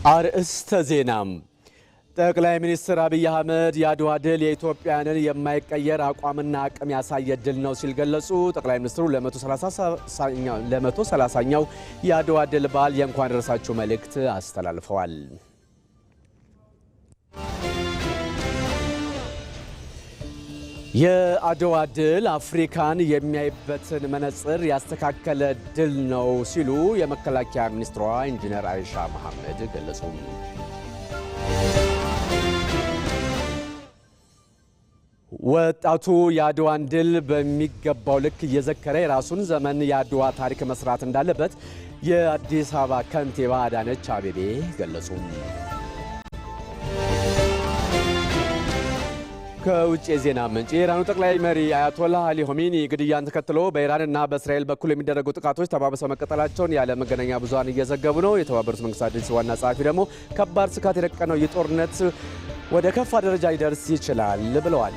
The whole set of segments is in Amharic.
አርእስተ ዜናም ጠቅላይ ሚኒስትር አብይ አህመድ የአድዋ ድል የኢትዮጵያንን የማይቀየር አቋምና አቅም ያሳየ ድል ነው ሲል ገለጹ። ጠቅላይ ሚኒስትሩ ለ130ኛው የአድዋ ድል በዓል የእንኳን ደረሳችሁ መልእክት አስተላልፈዋል። የአድዋ ድል አፍሪካን የሚያይበትን መነጽር ያስተካከለ ድል ነው ሲሉ የመከላከያ ሚኒስትሯ ኢንጂነር አይሻ መሐመድ ገለጹ። ወጣቱ የአድዋን ድል በሚገባው ልክ እየዘከረ የራሱን ዘመን የአድዋ ታሪክ መስራት እንዳለበት የአዲስ አበባ ከንቲባ አዳነች አቤቤ ገለጹ። ከውጭ የዜና ምንጭ የኢራኑ ጠቅላይ መሪ አያቶላህ አሊ ሆሜኒ ግድያን ተከትሎ በኢራንና በእስራኤል በኩል የሚደረጉ ጥቃቶች ተባብሰው መቀጠላቸውን የዓለም መገናኛ ብዙሃን እየዘገቡ ነው። የተባበሩት መንግስታት ድርጅት ዋና ጸሐፊ ደግሞ ከባድ ስጋት የደቀነው ይህ ጦርነት ወደ ከፋ ደረጃ ሊደርስ ይችላል ብለዋል።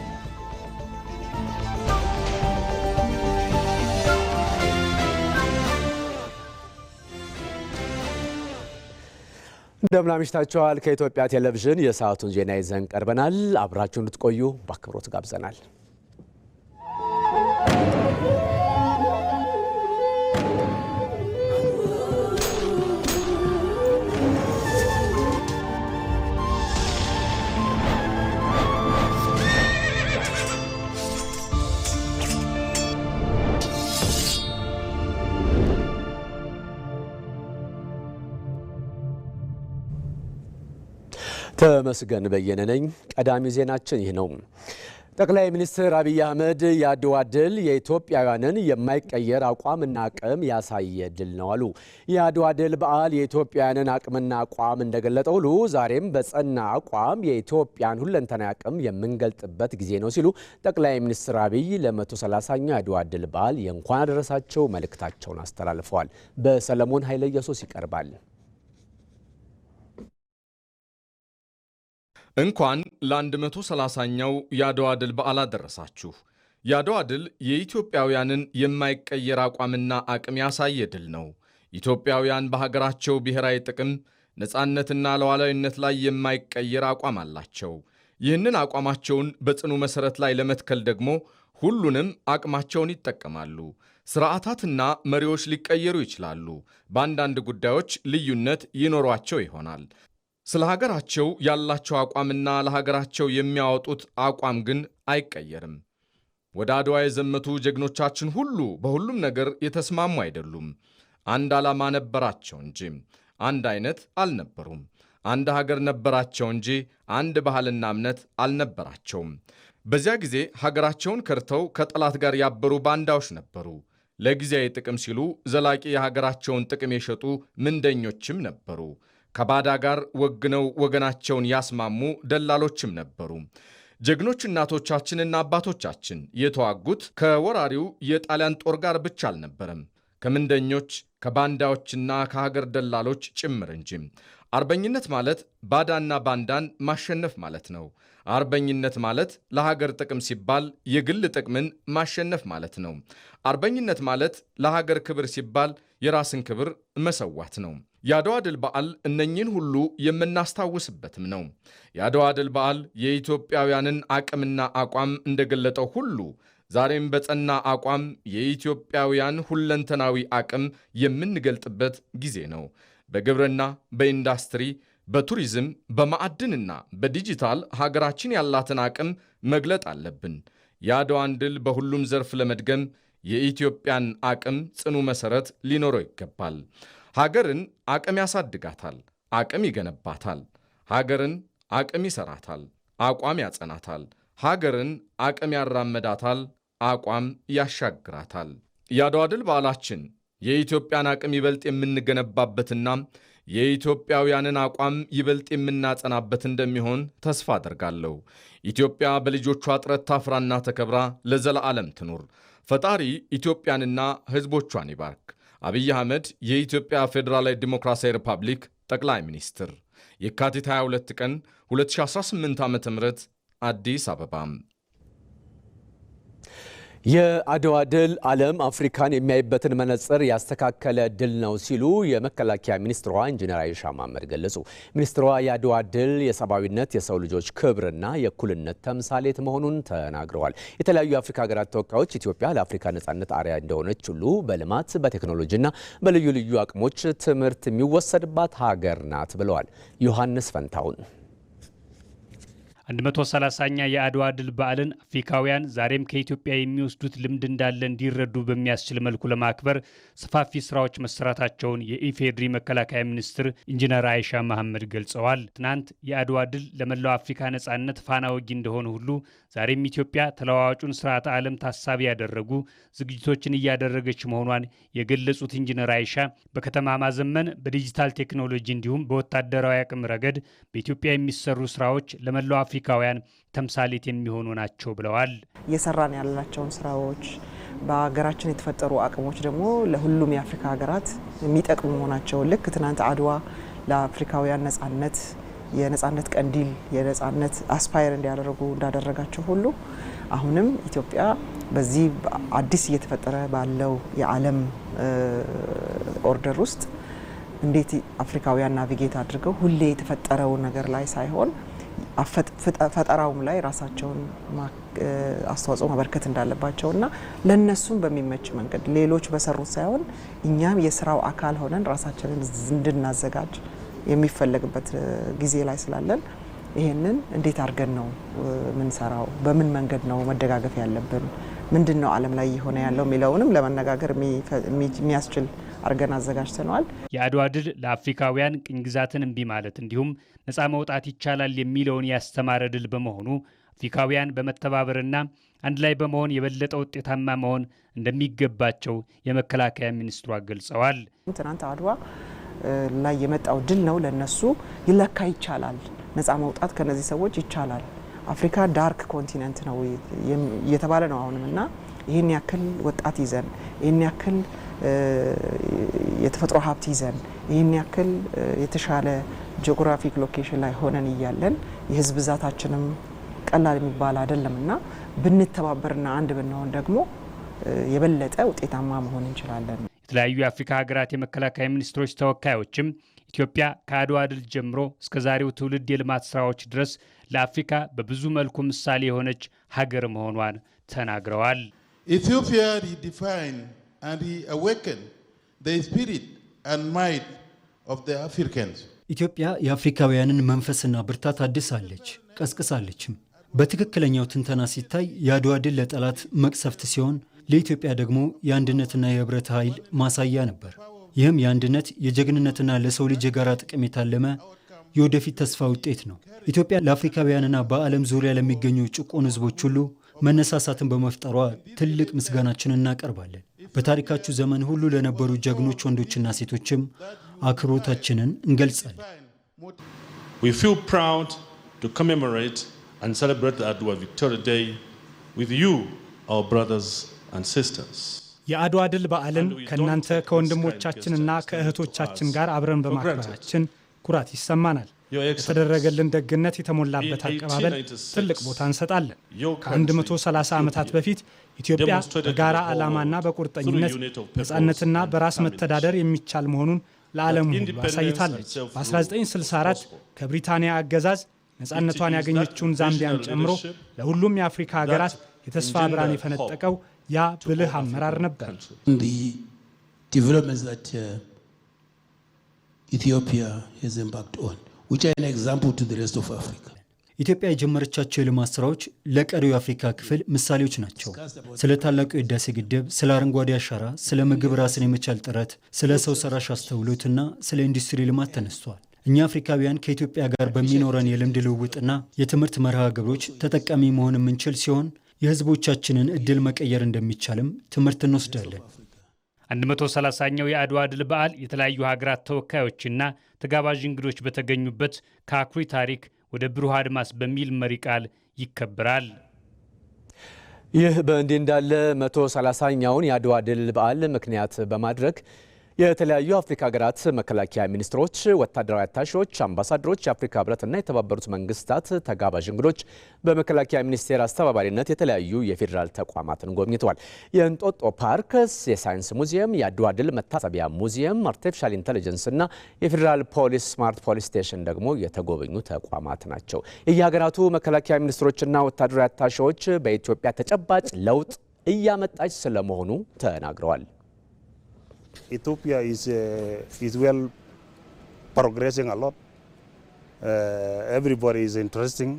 እንደምን አምሽታችኋል። ከኢትዮጵያ ቴሌቪዥን የሰዓቱን ዜና ይዘን ቀርበናል። አብራችሁን እንድትቆዩ በአክብሮት ጋብዘናል። ተመስገን በየነ ነኝ። ቀዳሚ ዜናችን ይህ ነው። ጠቅላይ ሚኒስትር አብይ አህመድ የአድዋ ድል የኢትዮጵያውያንን የማይቀየር አቋምና አቅም ያሳየ ድል ነው አሉ። የአድዋ ድል በዓል የኢትዮጵያውያንን አቅምና አቋም እንደገለጠ ሁሉ ዛሬም በጸና አቋም የኢትዮጵያን ሁለንተናዊ አቅም የምንገልጥበት ጊዜ ነው ሲሉ ጠቅላይ ሚኒስትር አብይ ለ130ኛው የአድዋ ድል በዓል የእንኳን አደረሳቸው መልእክታቸውን አስተላልፈዋል። በሰለሞን ኃይለ ኢየሱስ ይቀርባል። እንኳን ለ130ኛው የአድዋ ድል በዓል አደረሳችሁ። የአድዋ ድል የኢትዮጵያውያንን የማይቀየር አቋምና አቅም ያሳየ ድል ነው። ኢትዮጵያውያን በሀገራቸው ብሔራዊ ጥቅም፣ ነፃነትና ሉዓላዊነት ላይ የማይቀየር አቋም አላቸው። ይህንን አቋማቸውን በጽኑ መሠረት ላይ ለመትከል ደግሞ ሁሉንም አቅማቸውን ይጠቀማሉ። ስርዓታትና መሪዎች ሊቀየሩ ይችላሉ። በአንዳንድ ጉዳዮች ልዩነት ይኖሯቸው ይሆናል። ስለ ሀገራቸው ያላቸው አቋምና ለሀገራቸው የሚያወጡት አቋም ግን አይቀየርም። ወደ አድዋ የዘመቱ ጀግኖቻችን ሁሉ በሁሉም ነገር የተስማሙ አይደሉም። አንድ ዓላማ ነበራቸው እንጂ አንድ አይነት አልነበሩም። አንድ ሀገር ነበራቸው እንጂ አንድ ባህልና እምነት አልነበራቸውም። በዚያ ጊዜ ሀገራቸውን ከድተው ከጠላት ጋር ያበሩ ባንዳዎች ነበሩ። ለጊዜያዊ ጥቅም ሲሉ ዘላቂ የሀገራቸውን ጥቅም የሸጡ ምንደኞችም ነበሩ። ከባዳ ጋር ወግነው ወገናቸውን ያስማሙ ደላሎችም ነበሩ። ጀግኖች እናቶቻችንና አባቶቻችን የተዋጉት ከወራሪው የጣሊያን ጦር ጋር ብቻ አልነበረም፣ ከምንደኞች ከባንዳዎችና ከሀገር ደላሎች ጭምር እንጂ። አርበኝነት ማለት ባዳና ባንዳን ማሸነፍ ማለት ነው። አርበኝነት ማለት ለሀገር ጥቅም ሲባል የግል ጥቅምን ማሸነፍ ማለት ነው። አርበኝነት ማለት ለሀገር ክብር ሲባል የራስን ክብር መሰዋት ነው። የአድዋ ድል በዓል እነኚህን ሁሉ የምናስታውስበትም ነው። የአድዋ ድል በዓል የኢትዮጵያውያንን አቅምና አቋም እንደገለጠው ሁሉ ዛሬም በጸና አቋም የኢትዮጵያውያን ሁለንተናዊ አቅም የምንገልጥበት ጊዜ ነው። በግብርና፣ በኢንዱስትሪ፣ በቱሪዝም፣ በማዕድንና በዲጂታል ሀገራችን ያላትን አቅም መግለጥ አለብን። የአድዋን ድል በሁሉም ዘርፍ ለመድገም የኢትዮጵያን አቅም ጽኑ መሠረት ሊኖረው ይገባል። ሀገርን አቅም ያሳድጋታል፣ አቅም ይገነባታል። ሀገርን አቅም ይሰራታል፣ አቋም ያጸናታል። ሀገርን አቅም ያራመዳታል፣ አቋም ያሻግራታል። የአድዋ ድል በዓላችን የኢትዮጵያን አቅም ይበልጥ የምንገነባበትና የኢትዮጵያውያንን አቋም ይበልጥ የምናጸናበት እንደሚሆን ተስፋ አደርጋለሁ። ኢትዮጵያ በልጆቿ ጥረት ታፍራና ተከብራ ለዘለዓለም ትኑር። ፈጣሪ ኢትዮጵያንና ሕዝቦቿን ይባርክ። አብይ አህመድ የኢትዮጵያ ፌዴራላዊ ዲሞክራሲያዊ ሪፐብሊክ ጠቅላይ ሚኒስትር የካቲት 22 ቀን 2018 ዓ.ም አዲስ አበባ። የአድዋ ድል ዓለም አፍሪካን የሚያይበትን መነጽር ያስተካከለ ድል ነው ሲሉ የመከላከያ ሚኒስትሯ ኢንጂነር አይሻ መሐመድ ገለጹ። ሚኒስትሯ የአድዋ ድል የሰብአዊነት፣ የሰው ልጆች ክብርና የእኩልነት ተምሳሌት መሆኑን ተናግረዋል። የተለያዩ የአፍሪካ ሀገራት ተወካዮች ኢትዮጵያ ለአፍሪካ ነጻነት አርአያ እንደሆነች ሁሉ በልማት በቴክኖሎጂና በልዩ ልዩ አቅሞች ትምህርት የሚወሰድባት ሀገር ናት ብለዋል። ዮሐንስ ፈንታውን 130ኛ የአድዋ ድል በዓልን አፍሪካውያን ዛሬም ከኢትዮጵያ የሚወስዱት ልምድ እንዳለ እንዲረዱ በሚያስችል መልኩ ለማክበር ሰፋፊ ስራዎች መሰራታቸውን የኢፌዴሪ መከላከያ ሚኒስትር ኢንጂነር አይሻ መሐመድ ገልጸዋል። ትናንት የአድዋ ድል ለመላው አፍሪካ ነጻነት ፋና ወጊ እንደሆነ ሁሉ ዛሬም ኢትዮጵያ ተለዋዋጩን ስርዓተ ዓለም ታሳቢ ያደረጉ ዝግጅቶችን እያደረገች መሆኗን የገለጹት ኢንጂነር አይሻ በከተማ ማዘመን፣ በዲጂታል ቴክኖሎጂ እንዲሁም በወታደራዊ አቅም ረገድ በኢትዮጵያ የሚሰሩ ስራዎች ለመላው አፍሪካውያን ተምሳሌት የሚሆኑ ናቸው ብለዋል። እየሰራን ያላቸውን ስራዎች በሀገራችን የተፈጠሩ አቅሞች ደግሞ ለሁሉም የአፍሪካ ሀገራት የሚጠቅሙ መሆናቸው ልክ ትናንት አድዋ ለአፍሪካውያን ነጻነት የነጻነት ቀንዲል የነጻነት አስፓየር እንዲያደርጉ እንዳደረጋቸው ሁሉ አሁንም ኢትዮጵያ በዚህ አዲስ እየተፈጠረ ባለው የዓለም ኦርደር ውስጥ እንዴት አፍሪካውያን ናቪጌት አድርገው ሁሌ የተፈጠረው ነገር ላይ ሳይሆን ፈጠራውም ላይ ራሳቸውን አስተዋጽኦ ማበርከት እንዳለባቸውና ለነሱም በሚመች መንገድ ሌሎች በሰሩት ሳይሆን እኛም የስራው አካል ሆነን ራሳችንን እንድናዘጋጅ የሚፈለግበት ጊዜ ላይ ስላለን ይሄንን እንዴት አድርገን ነው ምንሰራው፣ በምን መንገድ ነው መደጋገፍ ያለብን፣ ምንድነው ዓለም ላይ የሆነ ያለው የሚለውንም ለመነጋገር የሚያስችል አርገን አዘጋጅተናል። የአድዋ ድል ለአፍሪካውያን ቅኝ ግዛትን እምቢ ማለት እንዲሁም ነፃ መውጣት ይቻላል የሚለውን ያስተማረ ድል በመሆኑ አፍሪካውያን በመተባበርና አንድ ላይ በመሆን የበለጠ ውጤታማ መሆን እንደሚገባቸው የመከላከያ ሚኒስትሯ ገልጸዋል። ትናንት አድዋ ላይ የመጣው ድል ነው ለነሱ ይለካ ይቻላል፣ ነፃ መውጣት ከነዚህ ሰዎች ይቻላል። አፍሪካ ዳርክ ኮንቲኔንት ነው እየተባለ ነው አሁንም እና ይህን ያክል ወጣት ይዘን ይህን ያክል የተፈጥሮ ሀብት ይዘን ይህን ያክል የተሻለ ጂኦግራፊክ ሎኬሽን ላይ ሆነን እያለን የህዝብ ብዛታችንም ቀላል የሚባል አይደለም እና ብንተባበርና አንድ ብንሆን ደግሞ የበለጠ ውጤታማ መሆን እንችላለን። የተለያዩ የአፍሪካ ሀገራት የመከላከያ ሚኒስትሮች ተወካዮችም ኢትዮጵያ ከአድዋ ድል ጀምሮ እስከ ዛሬው ትውልድ የልማት ስራዎች ድረስ ለአፍሪካ በብዙ መልኩ ምሳሌ የሆነች ሀገር መሆኗን ተናግረዋል። ኢትዮጵያ redefined and reawakened the spirit and might of the Africans. ኢትዮጵያ የአፍሪካውያንን መንፈስና ብርታት አድሳለች፣ ቀስቅሳለችም። በትክክለኛው ትንተና ሲታይ የአድዋ ድል ለጠላት መቅሰፍት ሲሆን ለኢትዮጵያ ደግሞ የአንድነትና የህብረት ኃይል ማሳያ ነበር። ይህም የአንድነት የጀግንነትና ለሰው ልጅ የጋራ ጥቅም የታለመ የወደፊት ተስፋ ውጤት ነው። ኢትዮጵያ ለአፍሪካውያንና በዓለም ዙሪያ ለሚገኙ ጭቁን ህዝቦች ሁሉ መነሳሳትን በመፍጠሯ ትልቅ ምስጋናችን እናቀርባለን። በታሪካችሁ ዘመን ሁሉ ለነበሩ ጀግኖች ወንዶችና ሴቶችም አክብሮታችንን እንገልጻለን። We feel proud to commemorate and celebrate the Adwa Victory Day with you, our brothers and sisters. የአድዋ ድል በዓልን ከእናንተ ከወንድሞቻችንና ከእህቶቻችን ጋር አብረን በማክበራችን ኩራት ይሰማናል። የተደረገልን ደግነት የተሞላበት አቀባበል ትልቅ ቦታ እንሰጣለን። ከ130 ዓመታት በፊት ኢትዮጵያ በጋራ ዓላማና በቁርጠኝነት ነፃነትና በራስ መተዳደር የሚቻል መሆኑን ለዓለም ሁሉ አሳይታለች። በ1964 ከብሪታንያ አገዛዝ ነፃነቷን ያገኘችውን ዛምቢያን ጨምሮ ለሁሉም የአፍሪካ ሀገራት የተስፋ ብርሃን የፈነጠቀው ያ ብልህ አመራር ነበር። ኢትዮጵያ የጀመረቻቸው የልማት ስራዎች ለቀሪው የአፍሪካ ክፍል ምሳሌዎች ናቸው። ስለ ታላቁ የህዳሴ ግድብ፣ ስለ አረንጓዴ አሻራ፣ ስለ ምግብ ራስን የመቻል ጥረት፣ ስለ ሰው ሰራሽ አስተውሎትና ስለ ኢንዱስትሪ ልማት ተነስቷል። እኛ አፍሪካውያን ከኢትዮጵያ ጋር በሚኖረን የልምድ ልውውጥና የትምህርት መርሃ ግብሮች ተጠቃሚ መሆን የምንችል ሲሆን የህዝቦቻችንን እድል መቀየር እንደሚቻልም ትምህርት እንወስዳለን። 130ኛው የአድዋ ድል በዓል የተለያዩ ሀገራት ተወካዮችና ተጋባዥ እንግዶች በተገኙበት ከአኩሪ ታሪክ ወደ ብሩህ አድማስ በሚል መሪ ቃል ይከበራል። ይህ በእንዲህ እንዳለ 130ኛውን የአድዋ ድል በዓል ምክንያት በማድረግ የተለያዩ አፍሪካ ሀገራት መከላከያ ሚኒስትሮች፣ ወታደራዊ አታሺዎች፣ አምባሳደሮች፣ የአፍሪካ ህብረትና የተባበሩት መንግስታት ተጋባዥ እንግዶች በመከላከያ ሚኒስቴር አስተባባሪነት የተለያዩ የፌዴራል ተቋማትን ጎብኝተዋል። የእንጦጦ ፓርክ፣ የሳይንስ ሙዚየም፣ የአድዋ ድል መታሰቢያ ሙዚየም፣ አርቲፊሻል ኢንተለጀንስ እና የፌዴራል ፖሊስ ስማርት ፖሊስ ስቴሽን ደግሞ የተጎበኙ ተቋማት ናቸው። የየሀገራቱ መከላከያ ሚኒስትሮችና ወታደራዊ አታሺዎች በኢትዮጵያ ተጨባጭ ለውጥ እያመጣች ስለመሆኑ ተናግረዋል። Ethiopia is well progressing a lot. Everybody is interesting.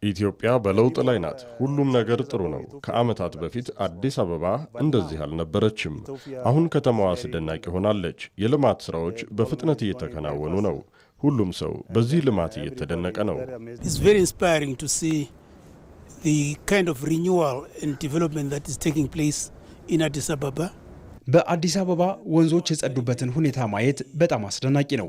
ኢትዮጵያ በለውጥ ላይ ናት። ሁሉም ነገር ጥሩ ነው። ከዓመታት በፊት አዲስ አበባ እንደዚህ አልነበረችም። አሁን ከተማዋ አስደናቂ ሆናለች። የልማት ስራዎች በፍጥነት እየተከናወኑ ነው። ሁሉም ሰው በዚህ ልማት እየተደነቀ ነው። It's very inspiring to see the kind of renewal and development that is taking place in Addis Ababa. በአዲስ አበባ ወንዞች የጸዱበትን ሁኔታ ማየት በጣም አስደናቂ ነው።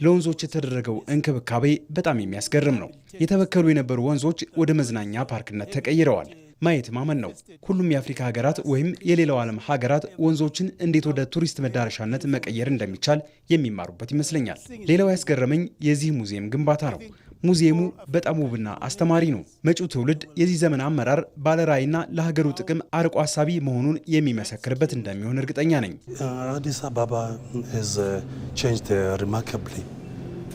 ለወንዞች የተደረገው እንክብካቤ በጣም የሚያስገርም ነው። የተበከሉ የነበሩ ወንዞች ወደ መዝናኛ ፓርክነት ተቀይረዋል። ማየት ማመን ነው። ሁሉም የአፍሪካ ሀገራት ወይም የሌላው ዓለም ሀገራት ወንዞችን እንዴት ወደ ቱሪስት መዳረሻነት መቀየር እንደሚቻል የሚማሩበት ይመስለኛል። ሌላው ያስገረመኝ የዚህ ሙዚየም ግንባታ ነው። ሙዚየሙ በጣም ውብና አስተማሪ ነው። መጪው ትውልድ የዚህ ዘመን አመራር ባለራዕይና ለሀገሩ ጥቅም አርቆ አሳቢ መሆኑን የሚመሰክርበት እንደሚሆን እርግጠኛ ነኝ። አዲስ አበባ has changed remarkably,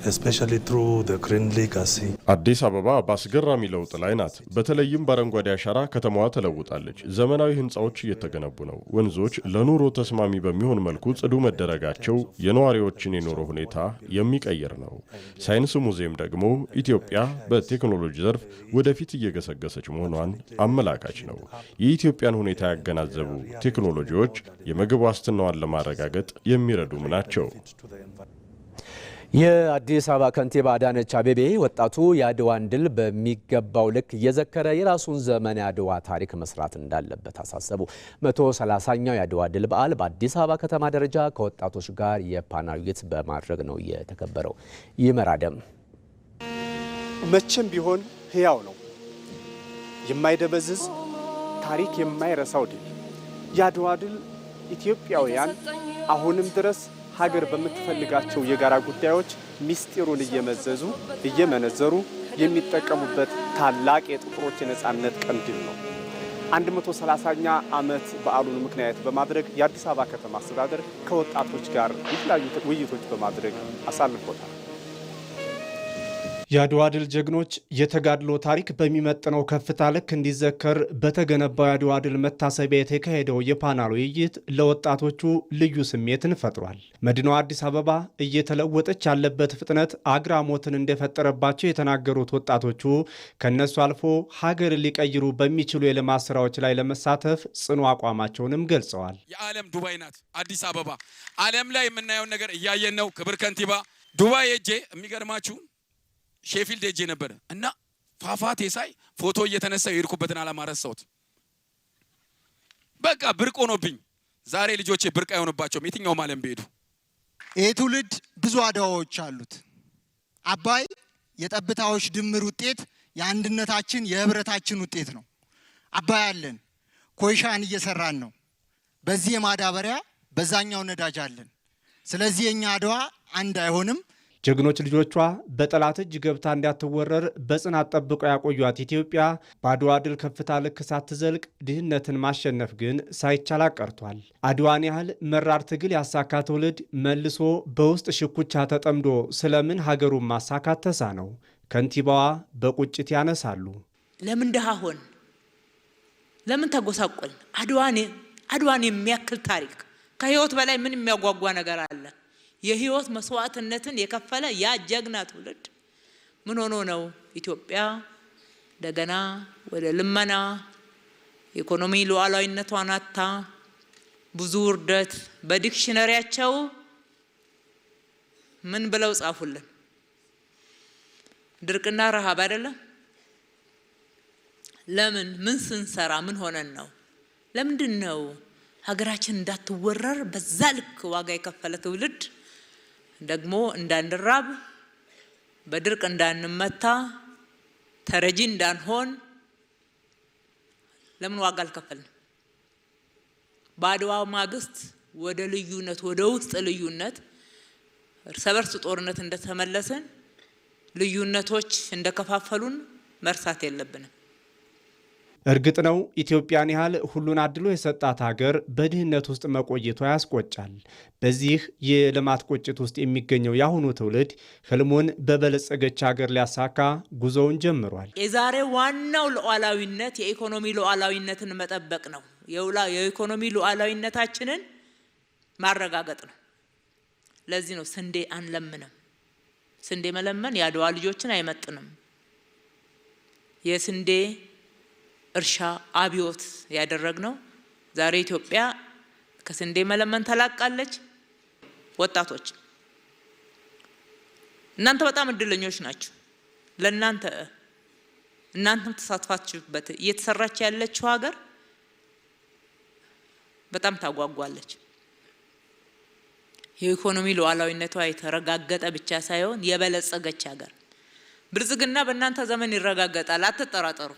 especially through the green legacy. አዲስ አበባ በአስገራሚ ለውጥ ላይ ናት። በተለይም በአረንጓዴ አሻራ ከተማዋ ተለውጣለች። ዘመናዊ ህንፃዎች እየተገነቡ ነው። ወንዞች ለኑሮ ተስማሚ በሚሆን መልኩ ጽዱ መደረጋቸው የነዋሪዎችን የኑሮ ሁኔታ የሚቀይር ነው። ሳይንስ ሙዚየም ደግሞ ኢትዮጵያ በቴክኖሎጂ ዘርፍ ወደፊት እየገሰገሰች መሆኗን አመላካች ነው። የኢትዮጵያን ሁኔታ ያገናዘቡ ቴክኖሎጂዎች የምግብ ዋስትናዋን ለማረጋገጥ የሚረዱም ናቸው። የአዲስ አበባ ከንቲባ አዳነች አቤቤ ወጣቱ የአድዋን ድል በሚገባው ልክ እየዘከረ የራሱን ዘመን የአድዋ ታሪክ መስራት እንዳለበት አሳሰቡ። 130ኛው የአድዋ ድል በዓል በአዲስ አበባ ከተማ ደረጃ ከወጣቶች ጋር የፓናል ውይይት በማድረግ ነው የተከበረው። ይመራደም መቼም ቢሆን ህያው ነው፣ የማይደበዝዝ ታሪክ የማይረሳው ድል። የአድዋ ድል ኢትዮጵያውያን አሁንም ድረስ ሀገር በምትፈልጋቸው የጋራ ጉዳዮች ሚስጢሩን እየመዘዙ እየመነዘሩ የሚጠቀሙበት ታላቅ የጥቁሮች የነጻነት ቀን ድል ነው። 130ኛ ዓመት በዓሉን ምክንያት በማድረግ የአዲስ አበባ ከተማ አስተዳደር ከወጣቶች ጋር የተለያዩ ውይይቶች በማድረግ አሳልፎታል። የአድዋ ድል ጀግኖች የተጋድሎ ታሪክ በሚመጥነው ከፍታ ልክ እንዲዘከር በተገነባው የአድዋ ድል መታሰቢያ የተካሄደው የፓናል ውይይት ለወጣቶቹ ልዩ ስሜትን ፈጥሯል። መዲናዋ አዲስ አበባ እየተለወጠች ያለበት ፍጥነት አግራሞትን እንደፈጠረባቸው የተናገሩት ወጣቶቹ ከነሱ አልፎ ሀገር ሊቀይሩ በሚችሉ የልማት ስራዎች ላይ ለመሳተፍ ጽኑ አቋማቸውንም ገልጸዋል። የዓለም ዱባይ ናት አዲስ አበባ። ዓለም ላይ የምናየውን ነገር እያየን ነው። ክብር ከንቲባ ዱባይ ሄጄ የሚገርማችሁ ሼፊልድ ሄጄ ነበር እና ፏፏቴ ሳይ ፎቶ እየተነሳው የሄድኩበትን ዓላማ ረሳሁት። በቃ ብርቅ ሆኖብኝ ዛሬ ልጆቼ ብርቅ አይሆንባቸውም የትኛውም ዓለም ቢሄዱ። ይህ ትውልድ ብዙ አድዋዎች አሉት። አባይ የጠብታዎች ድምር ውጤት፣ የአንድነታችን የህብረታችን ውጤት ነው። አባይ አለን፣ ኮይሻን እየሰራን ነው። በዚህ የማዳበሪያ በዛኛው ነዳጅ አለን። ስለዚህ የኛ አድዋ አንድ አይሆንም። ጀግኖች ልጆቿ በጠላት እጅ ገብታ እንዳትወረር በጽናት ጠብቀው ያቆዩት ኢትዮጵያ በአድዋ ድል ከፍታ ልክ ሳትዘልቅ ድህነትን ማሸነፍ ግን ሳይቻል ቀርቷል። አድዋን ያህል መራር ትግል ያሳካ ትውልድ መልሶ በውስጥ ሽኩቻ ተጠምዶ ስለምን ሀገሩን ማሳካት ተሳነው? ከንቲባዋ በቁጭት ያነሳሉ። ለምን ድሃ ሆን? ለምን ተጎሳቆል? አድዋን የሚያክል ታሪክ ከህይወት በላይ ምን የሚያጓጓ ነገር አለ? የህይወት መስዋዕትነትን የከፈለ ያ ጀግና ትውልድ ምን ሆኖ ነው ኢትዮጵያ እንደገና ወደ ልመና ኢኮኖሚ ሉዓላዊነቷን አጥታ ብዙ ውርደት? በዲክሽነሪያቸው ምን ብለው ጻፉልን? ድርቅና ረሃብ አይደለም? ለምን ምን ስንሰራ ምን ሆነን ነው? ለምንድን ነው ሀገራችን እንዳትወረር በዛ ልክ ዋጋ የከፈለ ትውልድ ደግሞ እንዳንራብ፣ በድርቅ እንዳንመታ፣ ተረጂ እንዳንሆን ለምን ዋጋ አልከፈልንም? በአድዋ ማግስት ወደ ልዩነት ወደ ውስጥ ልዩነት እርስ በርስ ጦርነት እንደተመለሰን ልዩነቶች እንደከፋፈሉን መርሳት የለብንም። እርግጥ ነው ኢትዮጵያን ያህል ሁሉን አድሎ የሰጣት ሀገር በድህነት ውስጥ መቆየቷ ያስቆጫል። በዚህ የልማት ቁጭት ውስጥ የሚገኘው የአሁኑ ትውልድ ህልሙን በበለጸገች ሀገር ሊያሳካ ጉዞውን ጀምሯል። የዛሬ ዋናው ሉዓላዊነት የኢኮኖሚ ሉዓላዊነትን መጠበቅ ነው። የኢኮኖሚ ሉዓላዊነታችንን ማረጋገጥ ነው። ለዚህ ነው ስንዴ አንለምንም። ስንዴ መለመን የአድዋ ልጆችን አይመጥንም። የስንዴ እርሻ አብዮት ያደረግነው ዛሬ ኢትዮጵያ ከስንዴ መለመን ተላቃለች። ወጣቶች እናንተ በጣም እድለኞች ናችሁ። ለእናንተ ተሳትፋችሁበት እየተሰራች ያለችው ሀገር በጣም ታጓጓለች። የኢኮኖሚ ሉዓላዊነቷ የተረጋገጠ ብቻ ሳይሆን የበለጸገች ሀገር። ብልጽግና በእናንተ ዘመን ይረጋገጣል፣ አትጠራጠሩ።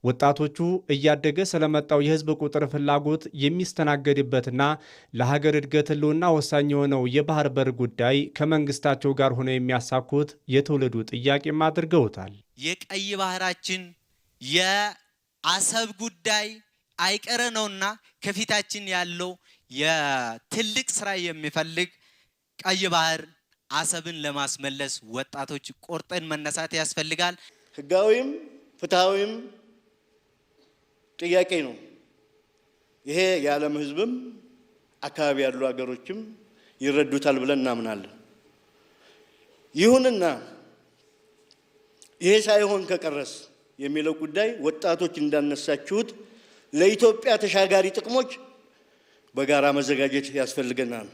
ወጣቶቹ እያደገ ስለመጣው የህዝብ ቁጥር ፍላጎት የሚስተናገድበትና ለሀገር እድገት ህልውና ወሳኝ የሆነው የባህር በር ጉዳይ ከመንግስታቸው ጋር ሆነው የሚያሳኩት የትውልዱ ጥያቄም አድርገውታል። የቀይ ባህራችን የአሰብ ጉዳይ አይቀረ ነውና ከፊታችን ያለው የትልቅ ስራ የሚፈልግ ቀይ ባህር አሰብን ለማስመለስ ወጣቶች ቆርጠን መነሳት ያስፈልጋል። ህጋዊም ፍትሃዊም ጥያቄ ነው። ይሄ የዓለም ህዝብም አካባቢ ያሉ ሀገሮችም ይረዱታል ብለን እናምናለን። ይሁንና ይሄ ሳይሆን ከቀረስ የሚለው ጉዳይ ወጣቶች እንዳነሳችሁት ለኢትዮጵያ ተሻጋሪ ጥቅሞች በጋራ መዘጋጀት ያስፈልገናል።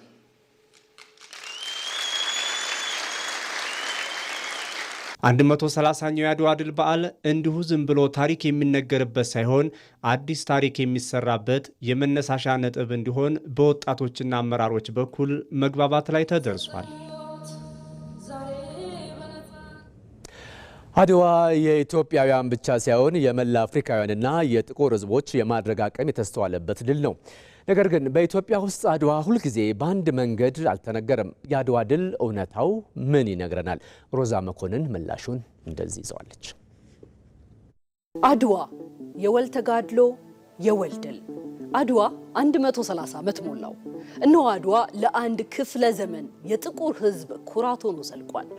130ኛው የአድዋ ድል በዓል እንዲሁ ዝም ብሎ ታሪክ የሚነገርበት ሳይሆን አዲስ ታሪክ የሚሰራበት የመነሳሻ ነጥብ እንዲሆን በወጣቶችና አመራሮች በኩል መግባባት ላይ ተደርሷል። አድዋ የኢትዮጵያውያን ብቻ ሳይሆን የመላ አፍሪካውያንና የጥቁር ህዝቦች የማድረግ አቅም የተስተዋለበት ድል ነው። ነገር ግን በኢትዮጵያ ውስጥ አድዋ ሁልጊዜ በአንድ መንገድ አልተነገረም። የአድዋ ድል እውነታው ምን ይነግረናል? ሮዛ መኮንን ምላሹን እንደዚህ ይዘዋለች። አድዋ የወል ተጋድሎ የወል ድል። አድዋ 130 ዓመት ሞላው። እነሆ አድዋ ለአንድ ክፍለ ዘመን የጥቁር ህዝብ ኩራት ሆኖ ዘልቋል።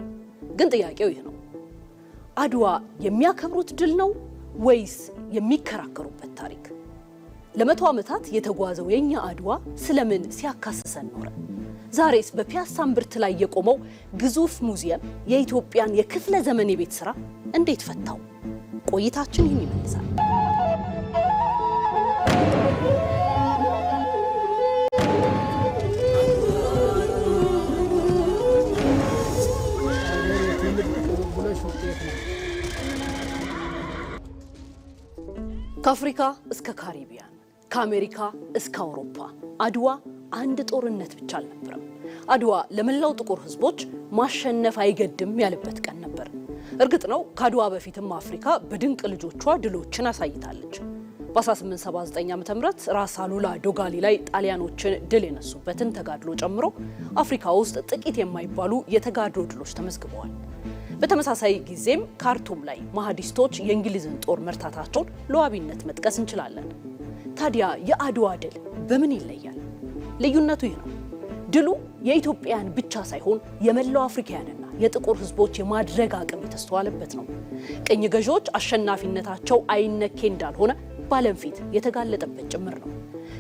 ግን ጥያቄው ይህ ነው። አድዋ የሚያከብሩት ድል ነው ወይስ የሚከራከሩበት ታሪክ? ለመቶ ዓመታት የተጓዘው የኛ አድዋ ስለምን ሲያካስሰን ኖረ? ዛሬስ በፒያሳ እምብርት ላይ የቆመው ግዙፍ ሙዚየም የኢትዮጵያን የክፍለ ዘመን የቤት ስራ እንዴት ፈታው? ቆይታችን ይህን ይመልሳል። ከአፍሪካ እስከ ካሪቢያን፣ ከአሜሪካ እስከ አውሮፓ አድዋ አንድ ጦርነት ብቻ አልነበረም። አድዋ ለመላው ጥቁር ህዝቦች ማሸነፍ አይገድም ያለበት ቀን ነበር። እርግጥ ነው ከአድዋ በፊትም አፍሪካ በድንቅ ልጆቿ ድሎችን አሳይታለች። በ1879 ዓ.ም ራስ አሉላ ዶጋሊ ላይ ጣሊያኖችን ድል የነሱበትን ተጋድሎ ጨምሮ አፍሪካ ውስጥ ጥቂት የማይባሉ የተጋድሎ ድሎች ተመዝግበዋል። በተመሳሳይ ጊዜም ካርቱም ላይ ማህዲስቶች የእንግሊዝን ጦር መርታታቸውን ለዋቢነት መጥቀስ እንችላለን። ታዲያ የአድዋ ድል በምን ይለያል? ልዩነቱ ይህ ነው። ድሉ የኢትዮጵያን ብቻ ሳይሆን የመላው አፍሪካውያንና የጥቁር ህዝቦች የማድረግ አቅም የተስተዋለበት ነው። ቅኝ ገዢዎች አሸናፊነታቸው አይነኬ እንዳልሆነ በዓለም ፊት የተጋለጠበት ጭምር ነው።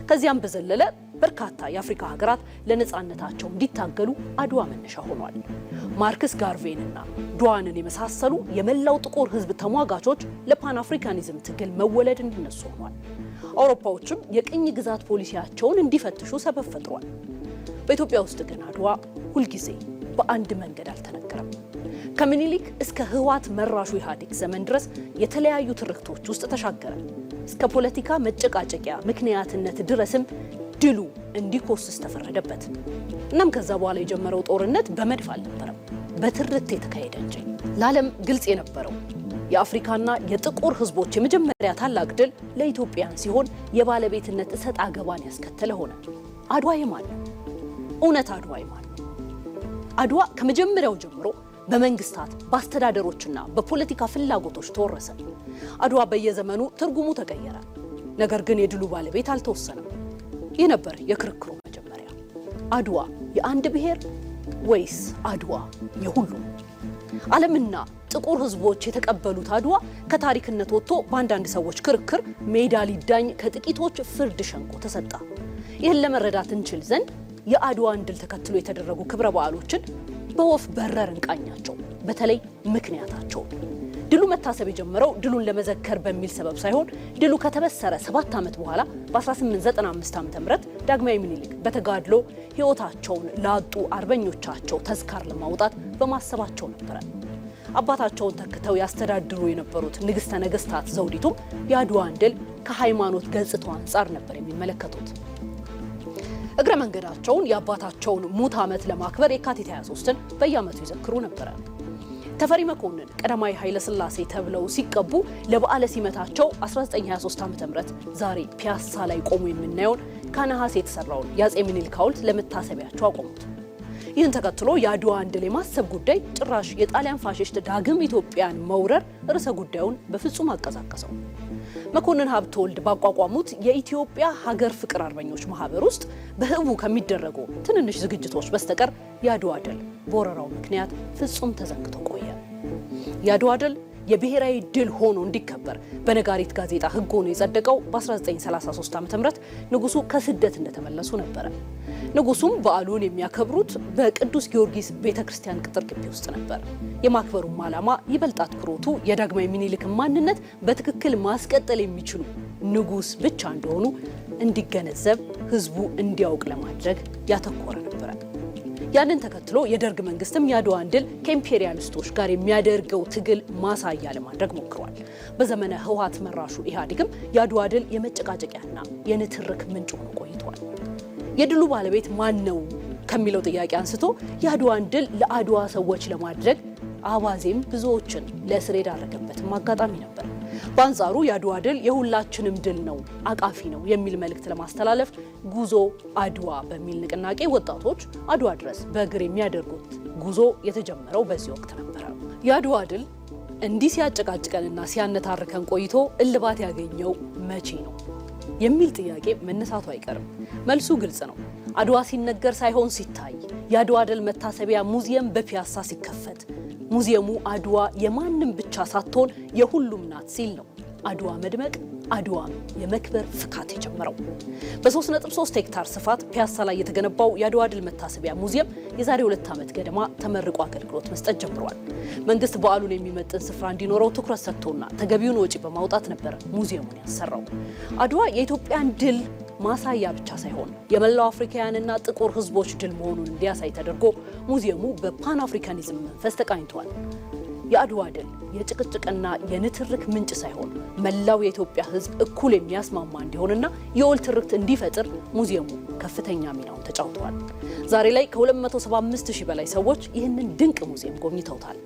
ከዚያም በዘለለ በርካታ የአፍሪካ ሀገራት ለነጻነታቸው እንዲታገሉ አድዋ መነሻ ሆኗል። ማርክስ ጋርቬንና ዱዋንን የመሳሰሉ የመላው ጥቁር ህዝብ ተሟጋቾች ለፓን አፍሪካኒዝም ትግል መወለድ እንዲነሱ ሆኗል። አውሮፓዎችም የቅኝ ግዛት ፖሊሲያቸውን እንዲፈትሹ ሰበብ ፈጥሯል። በኢትዮጵያ ውስጥ ግን አድዋ ሁልጊዜ በአንድ መንገድ አልተነገረም። ከምኒልክ እስከ ህወሓት መራሹ ኢህአዴግ ዘመን ድረስ የተለያዩ ትርክቶች ውስጥ ተሻገረ። እስከ ፖለቲካ መጨቃጨቂያ ምክንያትነት ድረስም ድሉ እንዲኮስስ ተፈረደበት። እናም ከዛ በኋላ የጀመረው ጦርነት በመድፍ አልነበረም፣ በትርክት የተካሄደ እንጂ። ለዓለም ግልጽ የነበረው የአፍሪካና የጥቁር ህዝቦች የመጀመሪያ ታላቅ ድል ለኢትዮጵያን ሲሆን የባለቤትነት እሰጥ አገባን ያስከተለ ሆነ። አድዋ የማን ነው? እውነት አድዋ የማን ነው? አድዋ ከመጀመሪያው ጀምሮ በመንግስታት በአስተዳደሮችና በፖለቲካ ፍላጎቶች ተወረሰ። አድዋ በየዘመኑ ትርጉሙ ተቀየረ። ነገር ግን የድሉ ባለቤት አልተወሰነም። ይህ ነበር የክርክሩ መጀመሪያ። አድዋ የአንድ ብሔር ወይስ አድዋ የሁሉም? ዓለምና ጥቁር ህዝቦች የተቀበሉት አድዋ ከታሪክነት ወጥቶ በአንዳንድ ሰዎች ክርክር ሜዳ ሊዳኝ ከጥቂቶች ፍርድ ሸንጎ ተሰጣ። ይህን ለመረዳት እንችል ዘንድ የአድዋን ድል ተከትሎ የተደረጉ ክብረ በዓሎችን በወፍ በረር እንቃኛቸው። በተለይ ምክንያታቸው። ድሉ መታሰብ የጀመረው ድሉን ለመዘከር በሚል ሰበብ ሳይሆን ድሉ ከተበሰረ 7 ዓመት በኋላ በ1895 ዓ.ም ዳግማዊ ምኒልክ በተጋድሎ ህይወታቸውን ላጡ አርበኞቻቸው ተዝካር ለማውጣት በማሰባቸው ነበር። አባታቸውን ተክተው ያስተዳድሩ የነበሩት ንግስተ ነገስታት ዘውዲቱም የአድዋን ድል ከሃይማኖት ገጽታው አንጻር ነበር የሚመለከቱት። እግረ መንገዳቸውን የአባታቸውን ሙት ዓመት ለማክበር የካቲት 23ን በየዓመቱ ይዘክሩ ነበር። ተፈሪ መኮንን ቀዳማዊ ኃይለ ሥላሴ ተብለው ሲቀቡ ለበዓለ ሲመታቸው 1923 ዓ.ም ዛሬ ፒያሳ ላይ ቆሞ የምናየውን ከነሐስ የተሰራውን የአጼ ምኒልክ ሐውልት ለመታሰቢያቸው አቆሙት። ይህን ተከትሎ የአድዋን ድል የማሰብ ጉዳይ ጭራሽ የጣሊያን ፋሽስት ዳግም ኢትዮጵያን መውረር ርዕሰ ጉዳዩን በፍጹም አቀዛቀሰው። መኮንን ሀብተወልድ ባቋቋሙት የኢትዮጵያ ሀገር ፍቅር አርበኞች ማህበር ውስጥ በህቡ ከሚደረጉ ትንንሽ ዝግጅቶች በስተቀር የአድዋ ድል በወረራው ምክንያት ፍጹም ተዘንግቶ ቆየ። የአድዋ ድል የብሔራዊ ድል ሆኖ እንዲከበር በነጋሪት ጋዜጣ ህግ ሆኖ የጸደቀው በ1933 ዓ.ም ንጉሱ ከስደት እንደተመለሱ ነበር። ንጉሱም በዓሉን የሚያከብሩት በቅዱስ ጊዮርጊስ ቤተክርስቲያን ቅጥር ግቢ ውስጥ ነበር። የማክበሩም ዓላማ ይበልጥ አትኩሮቱ የዳግማዊ ምኒልክ ማንነት በትክክል ማስቀጠል የሚችሉ ንጉስ ብቻ እንደሆኑ እንዲገነዘብ ህዝቡ እንዲያውቅ ለማድረግ ያተኮረ ነበር። ያንን ተከትሎ የደርግ መንግስትም የአድዋን ድል ከኢምፔሪያሊስቶች ጋር የሚያደርገው ትግል ማሳያ ለማድረግ ሞክሯል። በዘመነ ህወሓት መራሹ ኢህአዴግም የአድዋ ድል የመጨቃጨቂያና የንትርክ ምንጭ ሆኖ ቆይቷል። የድሉ ባለቤት ማን ነው ከሚለው ጥያቄ አንስቶ የአድዋን ድል ለአድዋ ሰዎች ለማድረግ አባዜም ብዙዎችን ለእስር የዳረገበትም አጋጣሚ ነበር። በአንጻሩ የአድዋ ድል የሁላችንም ድል ነው፣ አቃፊ ነው የሚል መልእክት ለማስተላለፍ ጉዞ አድዋ በሚል ንቅናቄ ወጣቶች አድዋ ድረስ በእግር የሚያደርጉት ጉዞ የተጀመረው በዚህ ወቅት ነበር። የአድዋ ድል እንዲህ ሲያጨቃጭቀንና ሲያነታርከን ቆይቶ እልባት ያገኘው መቼ ነው የሚል ጥያቄ መነሳቱ አይቀርም። መልሱ ግልጽ ነው። አድዋ ሲነገር ሳይሆን ሲታይ፣ የአድዋ ድል መታሰቢያ ሙዚየም በፒያሳ ሲከፈት፣ ሙዚየሙ አድዋ የማንም ብቻ ሳትሆን የሁሉም ናት ሲል ነው አድዋ መድመቅ፣ አድዋ የመክበር ፍካት የጀመረው። በ3.3 ሄክታር ስፋት ፒያሳ ላይ የተገነባው የአድዋ ድል መታሰቢያ ሙዚየም የዛሬ 2 ዓመት ገደማ ተመርቆ አገልግሎት መስጠት ጀምሯል። መንግስት በዓሉን የሚመጥን ስፍራ እንዲኖረው ትኩረት ሰጥቶና ተገቢውን ወጪ በማውጣት ነበር ሙዚየሙን ያሰራው። አድዋ የኢትዮጵያን ድል ማሳያ ብቻ ሳይሆን የመላው አፍሪካውያንና ጥቁር ህዝቦች ድል መሆኑን እንዲያሳይ ተደርጎ ሙዚየሙ በፓን አፍሪካኒዝም መንፈስ ተቃኝቷል። የአድዋ ድል የጭቅጭቅና የንትርክ ምንጭ ሳይሆን መላው የኢትዮጵያ ህዝብ እኩል የሚያስማማ እንዲሆንና የወል ትርክት እንዲፈጥር ሙዚየሙ ከፍተኛ ሚናውን ተጫውተዋል። ዛሬ ላይ ከ275,000 በላይ ሰዎች ይህንን ድንቅ ሙዚየም ጎብኝተውታል።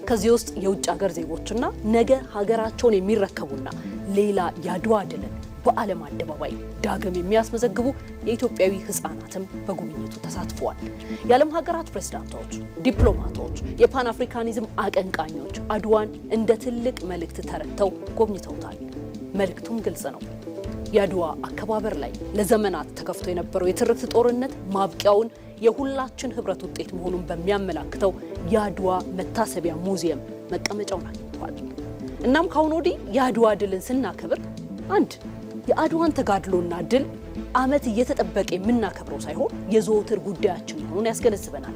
ከዚህ ውስጥ የውጭ ሀገር ዜጎችና ነገ ሀገራቸውን የሚረከቡና ሌላ የአድዋ ድልን በዓለም አደባባይ ዳግም የሚያስመዘግቡ የኢትዮጵያዊ ህፃናትም በጉብኝቱ ተሳትፈዋል። የዓለም ሀገራት ፕሬዝዳንቶች፣ ዲፕሎማቶች፣ የፓን አፍሪካኒዝም አቀንቃኞች አድዋን እንደ ትልቅ መልእክት ተረድተው ጎብኝተውታል። መልእክቱም ግልጽ ነው። የአድዋ አከባበር ላይ ለዘመናት ተከፍቶ የነበረው የትርክት ጦርነት ማብቂያውን የሁላችን ህብረት ውጤት መሆኑን በሚያመላክተው የአድዋ መታሰቢያ ሙዚየም መቀመጫውን አግኝቷል። እናም ካሁን ወዲህ የአድዋ ድልን ስናከብር አንድ የአድዋን ተጋድሎና ድል ዓመት እየተጠበቀ የምናከብረው ሳይሆን የዘወትር ጉዳያችን መሆኑን ያስገነዝበናል።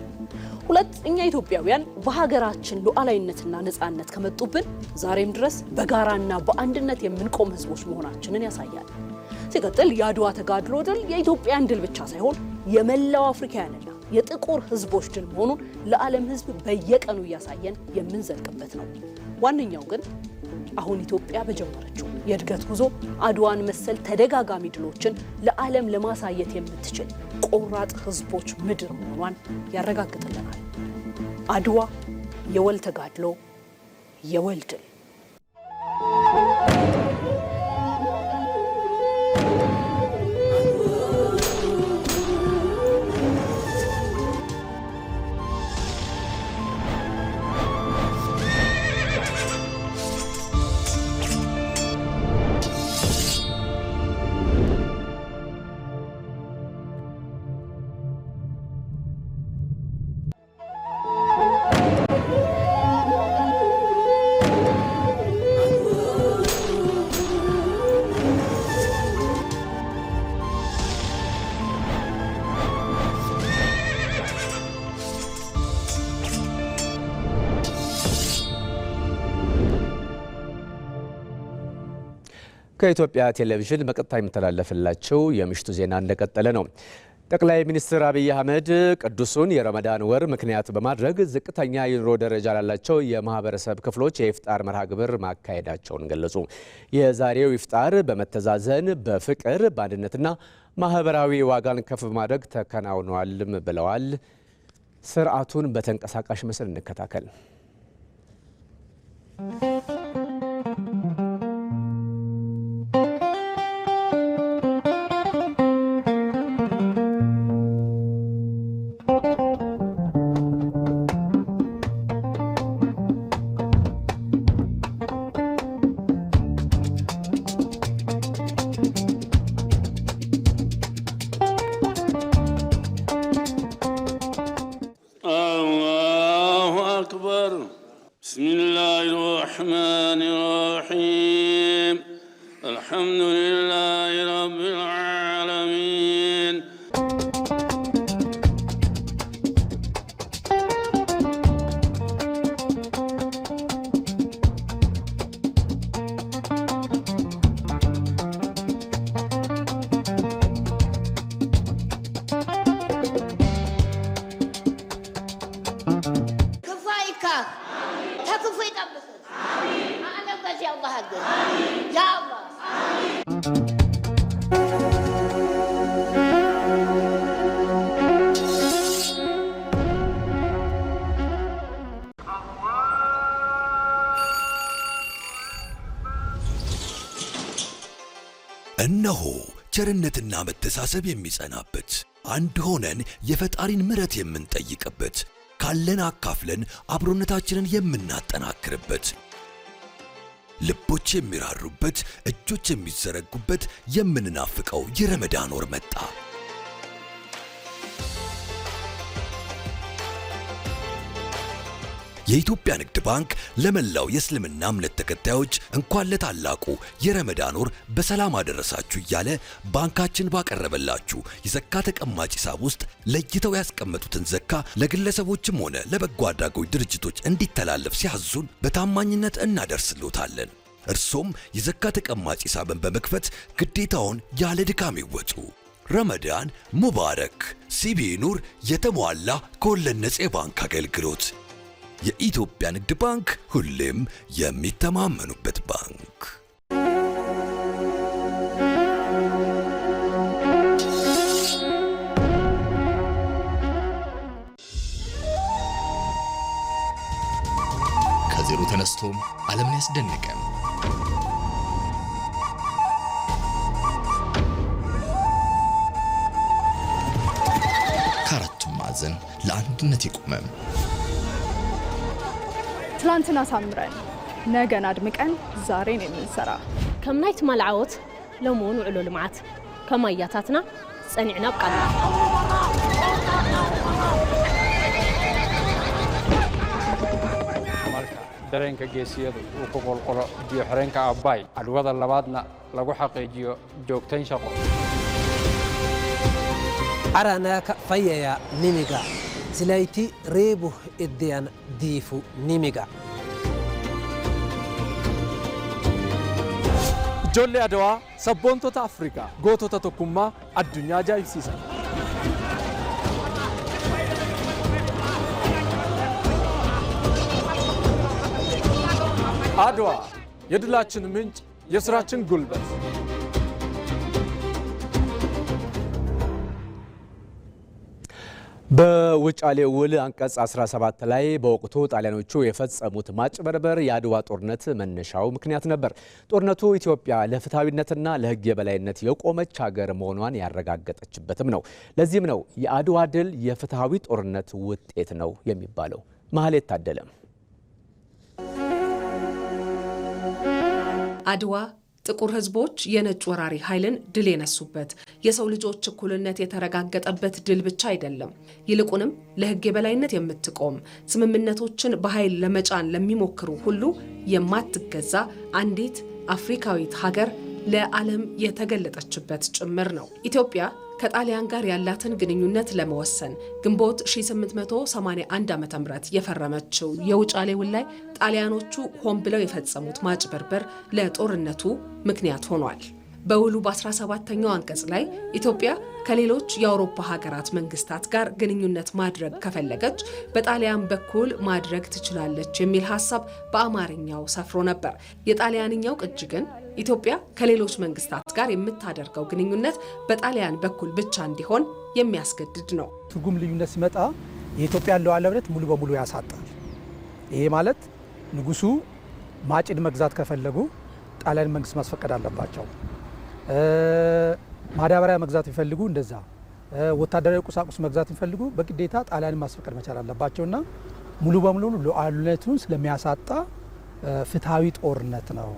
ሁለት እኛ ኢትዮጵያውያን በሀገራችን ሉዓላዊነትና ነፃነት ከመጡብን ዛሬም ድረስ በጋራና በአንድነት የምንቆም ህዝቦች መሆናችንን ያሳያል። ሲቀጥል የአድዋ ተጋድሎ ድል የኢትዮጵያን ድል ብቻ ሳይሆን የመላው አፍሪካውያንና የጥቁር ህዝቦች ድል መሆኑን ለዓለም ህዝብ በየቀኑ እያሳየን የምንዘልቅበት ነው። ዋነኛው ግን አሁን ኢትዮጵያ በጀመረችው የእድገት ጉዞ አድዋን መሰል ተደጋጋሚ ድሎችን ለዓለም ለማሳየት የምትችል ቆራጥ ህዝቦች ምድር መሆኗን ያረጋግጥልናል። አድዋ የወል ተጋድሎ፣ የወል ድል። ከኢትዮጵያ ቴሌቪዥን በቀጥታ የሚተላለፍላችሁ የምሽቱ ዜና እንደቀጠለ ነው። ጠቅላይ ሚኒስትር አብይ አህመድ ቅዱሱን የረመዳን ወር ምክንያት በማድረግ ዝቅተኛ የኑሮ ደረጃ ላላቸው የማህበረሰብ ክፍሎች የኢፍጣር መርሃ ግብር ማካሄዳቸውን ገለጹ። የዛሬው ኢፍጣር በመተዛዘን በፍቅር በአንድነትና ማህበራዊ ዋጋን ከፍ በማድረግ ተከናውኗልም ብለዋል። ስርዓቱን በተንቀሳቃሽ ምስል እንከታተል። بسم الله الرحمن الرحيم الحمد لله رب العالمين እነሆ ቸርነትና መተሳሰብ የሚጸናበት አንድ ሆነን የፈጣሪን ምሕረት የምንጠይቅበት ካለን አካፍለን አብሮነታችንን የምናጠናክርበት ልቦች የሚራሩበት እጆች የሚዘረጉበት የምንናፍቀው የረመዳን ወር መጣ። የኢትዮጵያ ንግድ ባንክ ለመላው የእስልምና እምነት ተከታዮች እንኳን ለታላቁ የረመዳን ወር በሰላም አደረሳችሁ እያለ ባንካችን ባቀረበላችሁ የዘካ ተቀማጭ ሂሳብ ውስጥ ለይተው ያስቀመጡትን ዘካ ለግለሰቦችም ሆነ ለበጎ አድራጎት ድርጅቶች እንዲተላለፍ ሲያዙን በታማኝነት እናደርስሎታለን። እርሶም የዘካ ተቀማጭ ሂሳብን በመክፈት ግዴታውን ያለ ድካም ይወጡ። ረመዳን ሙባረክ። ሲቢኢ ኑር የተሟላ ከወለድ ነፃ የባንክ አገልግሎት። የኢትዮጵያ ንግድ ባንክ ሁሌም የሚተማመኑበት ባንክ። ከዜሮ ተነስቶም ዓለምን ያስደነቀ ከአራቱም ማዕዘን ለአንድነት የቆመ ትላንትና ሳምረን ነገን አድምቀን ዛሬን የምንሰራ ከምናይት ማልዓወት ለሞን ውዕሎ ልማዓት ከማያታትና ጸኒዕና ብቃልና dareenka geesiyadu uu ku qolqolo biyo xireenka Abbaay cadwada labaadna lagu xaqiijiyo joogtayn shaqo aranaaka fayaya nimiga silayti reebu iddiyan diifu nimiga ijoollee adawaa sabboontota Afrikaa gootota tokkummaa addunyaa ajaa'ibsiisan. አድዋ የድላችን ምንጭ የስራችን ጉልበት። በውጫሌ ውል አንቀጽ 17 ላይ በወቅቱ ጣሊያኖቹ የፈጸሙት ማጭበርበር የአድዋ ጦርነት መነሻው ምክንያት ነበር። ጦርነቱ ኢትዮጵያ ለፍትሃዊነትና ለሕግ የበላይነት የቆመች ሀገር መሆኗን ያረጋገጠችበትም ነው። ለዚህም ነው የአድዋ ድል የፍትሃዊ ጦርነት ውጤት ነው የሚባለው። ማህሌት ታደለ አድዋ ጥቁር ህዝቦች የነጭ ወራሪ ኃይልን ድል የነሱበት የሰው ልጆች እኩልነት የተረጋገጠበት ድል ብቻ አይደለም። ይልቁንም ለሕግ የበላይነት የምትቆም ስምምነቶችን በኃይል ለመጫን ለሚሞክሩ ሁሉ የማትገዛ አንዲት አፍሪካዊት ሀገር ለዓለም የተገለጠችበት ጭምር ነው። ኢትዮጵያ ከጣሊያን ጋር ያላትን ግንኙነት ለመወሰን ግንቦት 1881 ዓ.ም የፈረመችው የውጫሌ ውል ላይ ጣሊያኖቹ ሆን ብለው የፈጸሙት ማጭበርበር ለጦርነቱ ምክንያት ሆኗል። በውሉ በ17ኛው አንቀጽ ላይ ኢትዮጵያ ከሌሎች የአውሮፓ ሀገራት መንግስታት ጋር ግንኙነት ማድረግ ከፈለገች በጣሊያን በኩል ማድረግ ትችላለች የሚል ሐሳብ በአማርኛው ሰፍሮ ነበር። የጣሊያንኛው ቅጂ ግን ኢትዮጵያ ከሌሎች መንግስታት ጋር የምታደርገው ግንኙነት በጣሊያን በኩል ብቻ እንዲሆን የሚያስገድድ ነው። ትርጉም ልዩነት ሲመጣ የኢትዮጵያን ሉዓላዊነት ሙሉ በሙሉ ያሳጣል። ይሄ ማለት ንጉሱ ማጭድ መግዛት ከፈለጉ ጣሊያን መንግስት ማስፈቀድ አለባቸው። ማዳበሪያ መግዛት ይፈልጉ እንደዛ ወታደራዊ ቁሳቁስ መግዛት ይፈልጉ በግዴታ ጣሊያን ማስፈቀድ መቻል አለባቸውና ሙሉ በሙሉ ሉዓላዊነቱን ስለሚያሳጣ ፍትሃዊ ጦርነት ነው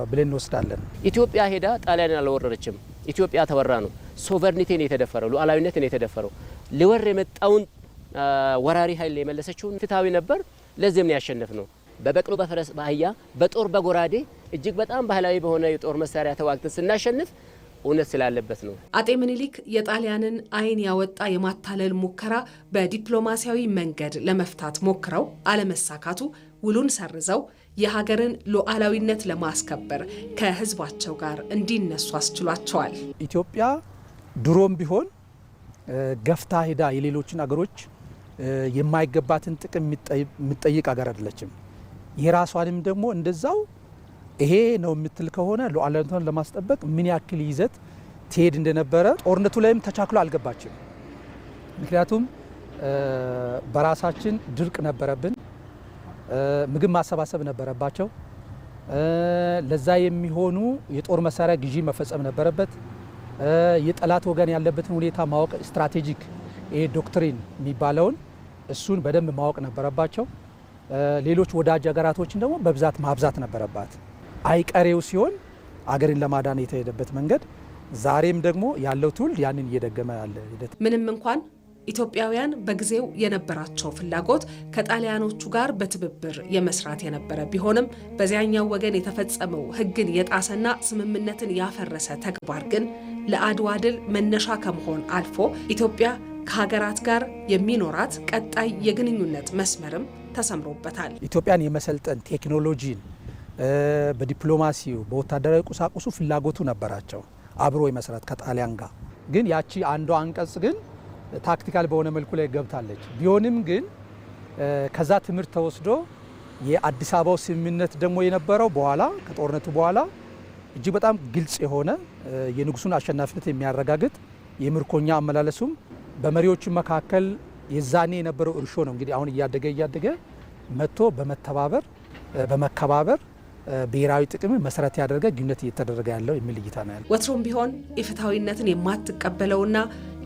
ብለን እንወስዳለን። ኢትዮጵያ ሄዳ ጣሊያን አልወረረችም። ኢትዮጵያ ተወራ ነው። ሶቨርኒቲን የተደፈረው ሉዓላዊነትን የተደፈረው ሊወር የመጣውን ወራሪ ኃይል የመለሰችውን ፍትሃዊ ነበር። ለዚህም ነው ያሸነፍ ነው። በበቅሎ በፈረስ በአህያ በጦር በጎራዴ እጅግ በጣም ባህላዊ በሆነ የጦር መሳሪያ ተዋግተን ስናሸንፍ እውነት ስላለበት ነው። አጤ ምኒልክ የጣሊያንን አይን ያወጣ የማታለል ሙከራ በዲፕሎማሲያዊ መንገድ ለመፍታት ሞክረው አለመሳካቱ ውሉን ሰርዘው የሀገርን ሉዓላዊነት ለማስከበር ከህዝባቸው ጋር እንዲነሱ አስችሏቸዋል። ኢትዮጵያ ድሮም ቢሆን ገፍታ ሄዳ የሌሎችን አገሮች የማይገባትን ጥቅም የምትጠይቅ አገር አይደለችም። የራሷንም ደግሞ እንደዛው ይሄ ነው የምትል ከሆነ ሉዓላዊነቷን ለማስጠበቅ ምን ያክል ይዘት ትሄድ እንደነበረ ጦርነቱ ላይም ተቻክሎ አልገባችም። ምክንያቱም በራሳችን ድርቅ ነበረብን፣ ምግብ ማሰባሰብ ነበረባቸው፣ ለዛ የሚሆኑ የጦር መሳሪያ ግዢ መፈጸም ነበረበት፣ የጠላት ወገን ያለበትን ሁኔታ ማወቅ ስትራቴጂክ ዶክትሪን የሚባለውን እሱን በደንብ ማወቅ ነበረባቸው። ሌሎች ወዳጅ ሀገራቶችን ደግሞ በብዛት ማብዛት ነበረባት። አይቀሬው ሲሆን አገርን ለማዳን የተሄደበት መንገድ ዛሬም ደግሞ ያለው ትውልድ ያንን እየደገመ ያለ ሂደት። ምንም እንኳን ኢትዮጵያውያን በጊዜው የነበራቸው ፍላጎት ከጣሊያኖቹ ጋር በትብብር የመስራት የነበረ ቢሆንም በዚያኛው ወገን የተፈጸመው ሕግን የጣሰና ስምምነትን ያፈረሰ ተግባር ግን ለአድዋ ድል መነሻ ከመሆን አልፎ ኢትዮጵያ ከሀገራት ጋር የሚኖራት ቀጣይ የግንኙነት መስመርም ተሰምሮበታል። ኢትዮጵያን የመሰልጠን ቴክኖሎጂን በዲፕሎማሲው በወታደራዊ ቁሳቁሱ ፍላጎቱ ነበራቸው አብሮ የመስራት ከጣሊያን ጋር። ግን ያቺ አንዷ አንቀጽ ግን ታክቲካል በሆነ መልኩ ላይ ገብታለች። ቢሆንም ግን ከዛ ትምህርት ተወስዶ የአዲስ አበባው ስምምነት ደግሞ የነበረው በኋላ ከጦርነቱ በኋላ እጅግ በጣም ግልጽ የሆነ የንጉሱን አሸናፊነት የሚያረጋግጥ የምርኮኛ አመላለሱም በመሪዎቹ መካከል የዛኔ የነበረው እርሾ ነው እንግዲህ አሁን እያደገ መጥቶ በመተባበር በመከባበር ብሔራዊ ጥቅም መሰረት ያደረገ ግንኙነት እየተደረገ ያለው የሚል እይታ ነው ያለው። ወትሮም ቢሆን የፍትሐዊነትን የማትቀበለውና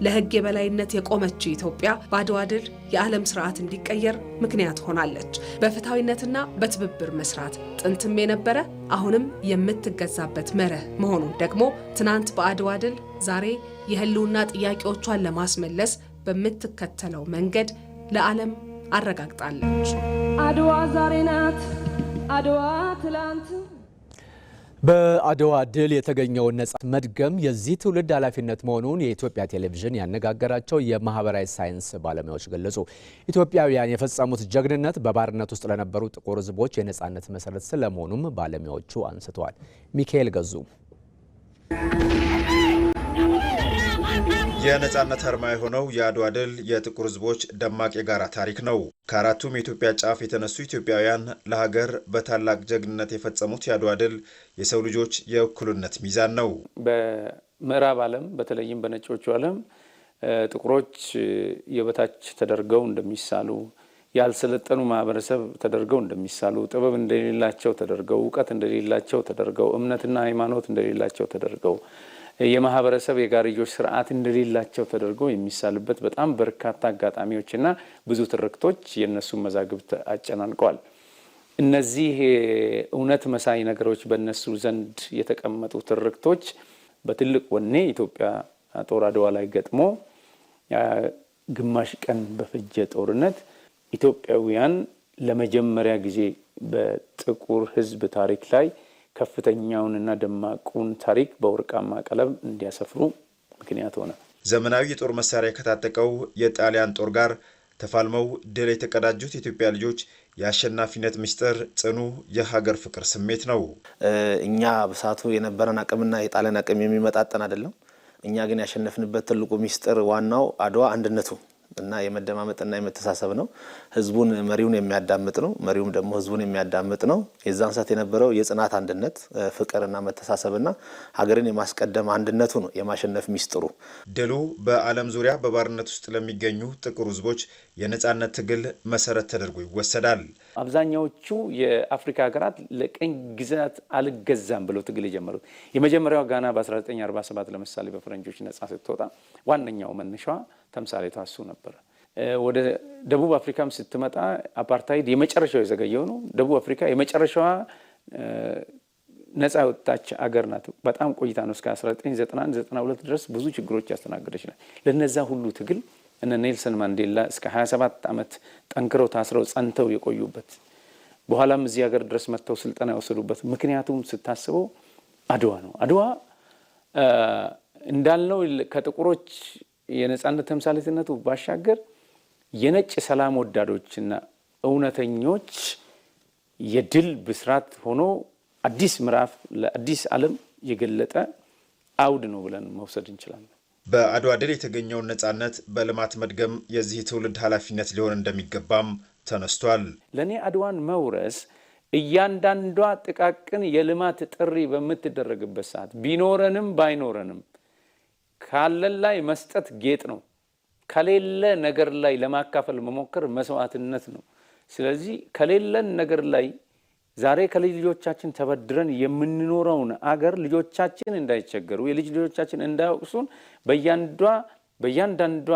ለሕግ የበላይነት የቆመች ኢትዮጵያ በአድዋ ድል የዓለም ስርዓት እንዲቀየር ምክንያት ሆናለች። በፍትሐዊነትና በትብብር መስራት ጥንትም የነበረ አሁንም የምትገዛበት መርህ መሆኑን ደግሞ ትናንት በአድዋ ድል ዛሬ የህልውና ጥያቄዎቿን ለማስመለስ በምትከተለው መንገድ ለዓለም አረጋግጣለች። አድዋ ዛሬ ናት፣ አድዋ ትላንት። በአድዋ ድል የተገኘውን ነጻ መድገም የዚህ ትውልድ ኃላፊነት መሆኑን የኢትዮጵያ ቴሌቪዥን ያነጋገራቸው የማህበራዊ ሳይንስ ባለሙያዎች ገለጹ። ኢትዮጵያውያን የፈጸሙት ጀግንነት በባርነት ውስጥ ለነበሩ ጥቁር ሕዝቦች የነጻነት መሰረት ስለመሆኑም ባለሙያዎቹ አንስተዋል። ሚካኤል ገዙ የነጻነት አርማ የሆነው የአድዋ ድል የጥቁር ሕዝቦች ደማቅ የጋራ ታሪክ ነው። ከአራቱም የኢትዮጵያ ጫፍ የተነሱ ኢትዮጵያውያን ለሀገር በታላቅ ጀግንነት የፈጸሙት የአድዋ ድል የሰው ልጆች የእኩልነት ሚዛን ነው። በምዕራብ ዓለም በተለይም በነጮቹ ዓለም ጥቁሮች የበታች ተደርገው እንደሚሳሉ፣ ያልሰለጠኑ ማህበረሰብ ተደርገው እንደሚሳሉ፣ ጥበብ እንደሌላቸው ተደርገው፣ እውቀት እንደሌላቸው ተደርገው፣ እምነትና ሃይማኖት እንደሌላቸው ተደርገው፣ የማህበረሰብ የጋርዮሽ ስርዓት እንደሌላቸው ተደርጎ የሚሳልበት በጣም በርካታ አጋጣሚዎችና ብዙ ትርክቶች የነሱን መዛግብት አጨናንቀዋል። እነዚህ እውነት መሳይ ነገሮች በእነሱ ዘንድ የተቀመጡ ትርክቶች በትልቅ ወኔ ኢትዮጵያ ጦር አድዋ ላይ ገጥሞ ግማሽ ቀን በፈጀ ጦርነት ኢትዮጵያውያን ለመጀመሪያ ጊዜ በጥቁር ሕዝብ ታሪክ ላይ ከፍተኛውንና ደማቁን ታሪክ በወርቃማ ቀለም እንዲያሰፍሩ ምክንያት ሆነ። ዘመናዊ የጦር መሳሪያ ከታጠቀው የጣሊያን ጦር ጋር ተፋልመው ድል የተቀዳጁት የኢትዮጵያ ልጆች የአሸናፊነት ምስጢር ጽኑ የሀገር ፍቅር ስሜት ነው። እኛ በሰዓቱ የነበረን አቅምና የጣሊያን አቅም የሚመጣጠን አይደለም። እኛ ግን ያሸነፍንበት ትልቁ ምስጢር ዋናው አድዋ አንድነቱ እና የመደማመጥና የመተሳሰብ ነው። ህዝቡን መሪውን የሚያዳምጥ ነው፣ መሪውም ደግሞ ህዝቡን የሚያዳምጥ ነው። የዛን ሰዓት የነበረው የጽናት አንድነት፣ ፍቅርና መተሳሰብና ሀገርን የማስቀደም አንድነቱ ነው የማሸነፍ ሚስጥሩ። ድሉ በዓለም ዙሪያ በባርነት ውስጥ ለሚገኙ ጥቁር ህዝቦች የነጻነት ትግል መሰረት ተደርጎ ይወሰዳል። አብዛኛዎቹ የአፍሪካ ሀገራት ለቀኝ ግዛት አልገዛም ብለው ትግል የጀመሩት የመጀመሪያው ጋና በ1947 ለምሳሌ በፈረንጆች ነጻ ስትወጣ ዋነኛው መነሻዋ ተምሳሌቷ እሱ ነበር። ወደ ደቡብ አፍሪካም ስትመጣ አፓርታይድ የመጨረሻው የዘገየው ነው። ደቡብ አፍሪካ የመጨረሻዋ ነጻ ወጣች አገር ናት። በጣም ቆይታ ነው። እስከ 1991-92 ድረስ ብዙ ችግሮች ያስተናገደች ናት። ለነዛ ሁሉ ትግል እነ ኔልሰን ማንዴላ እስከ 27 ዓመት ጠንክረው ታስረው ጸንተው የቆዩበት በኋላም እዚህ ሀገር ድረስ መጥተው ስልጠና የወሰዱበት ምክንያቱም ስታስበው አድዋ ነው። አድዋ እንዳልነው ከጥቁሮች የነጻነት ተምሳሌትነቱ ባሻገር የነጭ ሰላም ወዳዶችና እውነተኞች የድል ብስራት ሆኖ አዲስ ምዕራፍ ለአዲስ ዓለም የገለጠ አውድ ነው ብለን መውሰድ እንችላለን። በአድዋ ድል የተገኘውን ነጻነት በልማት መድገም የዚህ ትውልድ ኃላፊነት ሊሆን እንደሚገባም ተነስቷል። ለኔ አድዋን መውረስ እያንዳንዷ ጥቃቅን የልማት ጥሪ በምትደረግበት ሰዓት ቢኖረንም ባይኖረንም ካለን ላይ መስጠት ጌጥ ነው። ከሌለ ነገር ላይ ለማካፈል መሞከር መስዋዕትነት ነው። ስለዚህ ከሌለን ነገር ላይ ዛሬ ከልጆቻችን ተበድረን የምንኖረውን አገር ልጆቻችን እንዳይቸገሩ የልጅ ልጆቻችን እንዳይወቅሱን በእያንዳንዷ